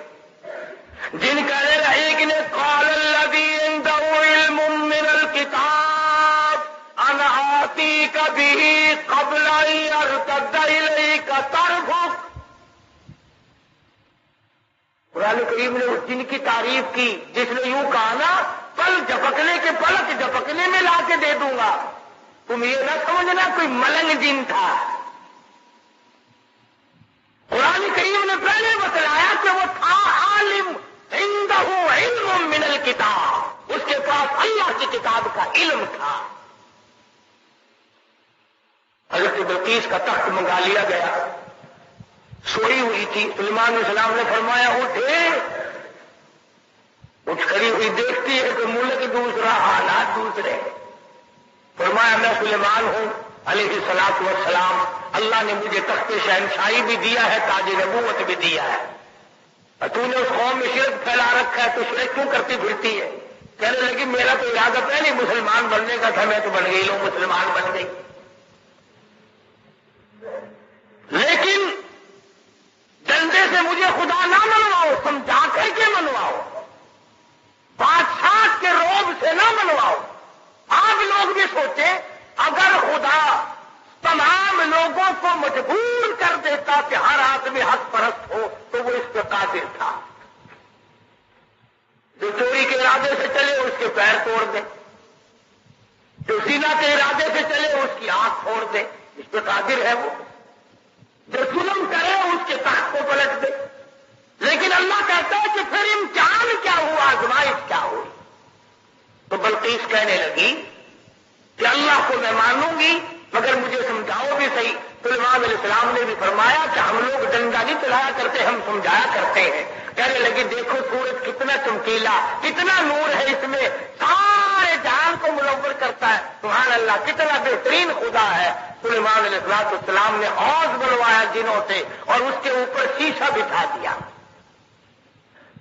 جن کا ایک نے قال الذی عنده علم من الکتاب انا آتیک به قبل ان یرتد الیک طرفک. قرآن کریم نے اس جن کی تعریف کی جس نے یوں کہا نا پل جھپکنے کے پلک جھپکنے میں لا کے دے دوں گا. تم یہ نہ سمجھنا کوئی ملنگ جن تھا. قرآن کریم نے پہلے بتلایا کہ وہ تھا عالم، عنده علم من الکتاب، اس کے پاس اللہ کی کتاب کا علم تھا. حضرت بلقیس کا تخت منگا لیا گیا، سوئی ہوئی تھی. سلیمان علیہ السلام نے فرمایا اٹھے. اٹھ کھڑی ہوئی دیکھتی ہے کہ ملک دوسرا حالات دوسرے. فرمایا میں سلیمان ہوں علیہ الصلوۃ والسلام، اللہ نے مجھے تخت شہنشاہی بھی دیا ہے، تاج نبوت بھی دیا ہے. تو نے اس قوم میں شرک پھیلا رکھا ہے تو شرک کیوں کرتی پھرتی ہے. کہنے لگی میرا تو ارادہ پہلے مسلمان بننے کا تھا، میں تو بن گئی، لوگ مسلمان بن گئی. لیکن ڈنڈے سے مجھے خدا نہ منواؤ، سمجھا کر کے منواؤ، بادشاہ کے روب سے نہ منواؤ. آپ لوگ بھی سوچیں اگر خدا تمام لوگوں کو مجبور کر دیتا کہ ہر آدمی حق پرست ہو تو وہ اس پہ قادر تھا. جو چوری چوری کے ارادے سے چلے اس کے پیر توڑ دے، جو زنا کے ارادے سے چلے اس کی آنکھ پھوڑ دے، اس پہ قادر ہے وہ، جو ظلم کرے اس کے تخت کو پلٹ دے۔ لیکن اللہ کہتا ہے کہ پھر امتحان کیا ہوا، آزمائش کیا ہوئی؟ تو بلقیس کہنے لگی کہ اللہ کو میں مانوں گی مگر مجھے سمجھاؤ بھی صحیح۔ سلیمان علیہ السلام نے بھی فرمایا کہ ہم لوگ ڈنڈا نہیں چلایا کرتے، ہم سمجھایا کرتے ہیں۔ کہنے لگی دیکھو سورج کتنا چمکیلا، کتنا نور ہے اس میں، سارے جہان کو منور کرتا ہے، سبحان اللہ، کتنا بہترین خدا ہے۔ سلیمان علیہ السلام نے حوض بنوایا جنوں سے اور اس کے اوپر شیشہ بٹھا دیا،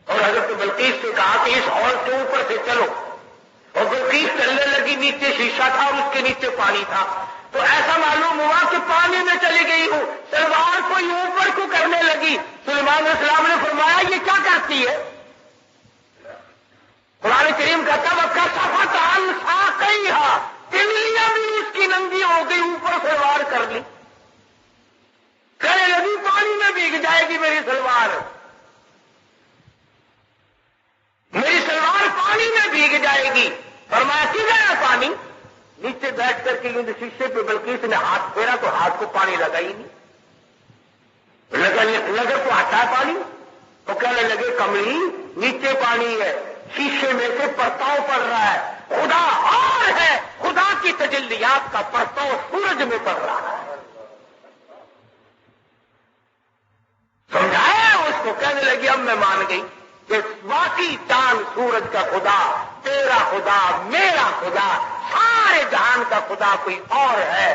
اور حضرت بلقیس سے کہا کہ اس حوض کے اوپر سے چلو، اور بلقیس چلنے لگی، نیچے شیشہ تھا اور اس کے نیچے پانی تھا، تو ایسا معلوم ہوا کہ پانی میں چلی گئی ہوں، تلوار کو یوں اوپر کو کرنے لگی۔ سلیمان علیہ السلام نے فرمایا یہ کیا کرتی ہے؟ قرآن کریم کہتا وَكَشَفَتْ عَنْ سَاقَيْهَا، تنگلیاں بھی اس کی ننگی ہو گئی، اوپر سلوار کر لی، کہنے لگی پانی میں بھیگ جائے گی میری سلوار، میری سلوار پانی میں بھیگ جائے گی۔ فرمایا کدھر ہے پانی؟ نیچے بیٹھ کر کے شیشے پہ بلقیس نے ہاتھ پھیرا تو ہاتھ کو پانی لگا ہی نہیں، لگا تو آتا ہے پانی، تو کہنے لگے کملی نیچے پانی ہے، شیشے میں سے پرتاؤ پڑ رہا ہے، خدا اور ہے، خدا کی تجلیات کا پرتاؤ سورج میں پڑ رہا ہے۔ سمجھایا اس کو، کہنے لگی اب میں مان گئی کہ واقعی چاند سورج کا خدا، تیرا خدا، میرا خدا، سارے جہان کا خدا کوئی اور ہے،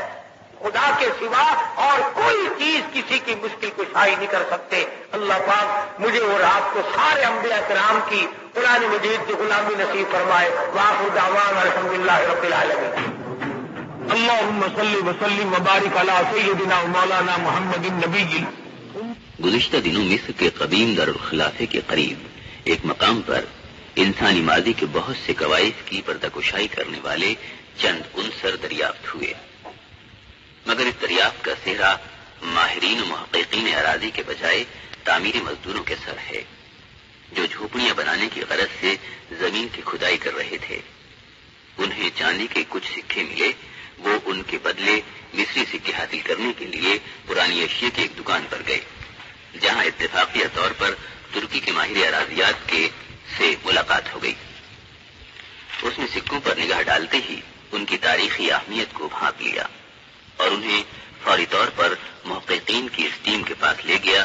خدا کے سوا اور کوئی چیز کسی کی مشکل کشائی نہیں کر سکتے۔ اللہ پاک مجھے اور آپ کو سارے انبیاء کرام کی قرآن مجید کی غلامی نصیب فرمائے۔ وآخر دعوانا الحمدللہ رب العالمین۔ اللہم صلی وسلم وبارک علی سیدنا و مولانا محمد النبی۔ گزشتہ دنوں مصر کے قدیم دارالخلافے کے قریب ایک مقام پر انسانی ماضی کے بہت سے کوائف کی پردہ کشائی کرنے والے چند عنصر دریافت ہوئے، مگر اس دریافت کا صحرا ماہرین و محققین اراضی کے بجائے تعمیری مزدوروں کے سر ہے، جو جھوپڑیاں بنانے کی غرض سے زمین کی کھدائی کر رہے تھے۔ انہیں چاندی کے کچھ سکے ملے، وہ ان کے بدلے مصری سکے حاصل کرنے کے لیے پرانی اشیاء کی ایک دکان پر گئے، جہاں اتفاقیہ طور پر ترکی کے ماہر اراضیات کے سے ملاقات ہو گئی۔ اس نے سکوں پر نگاہ ڈالتے ہی ان کی تاریخی اہمیت کو بھانپ لیا اور انہیں فوری طور پر محققین کی اس ٹیم کے پاس لے گیا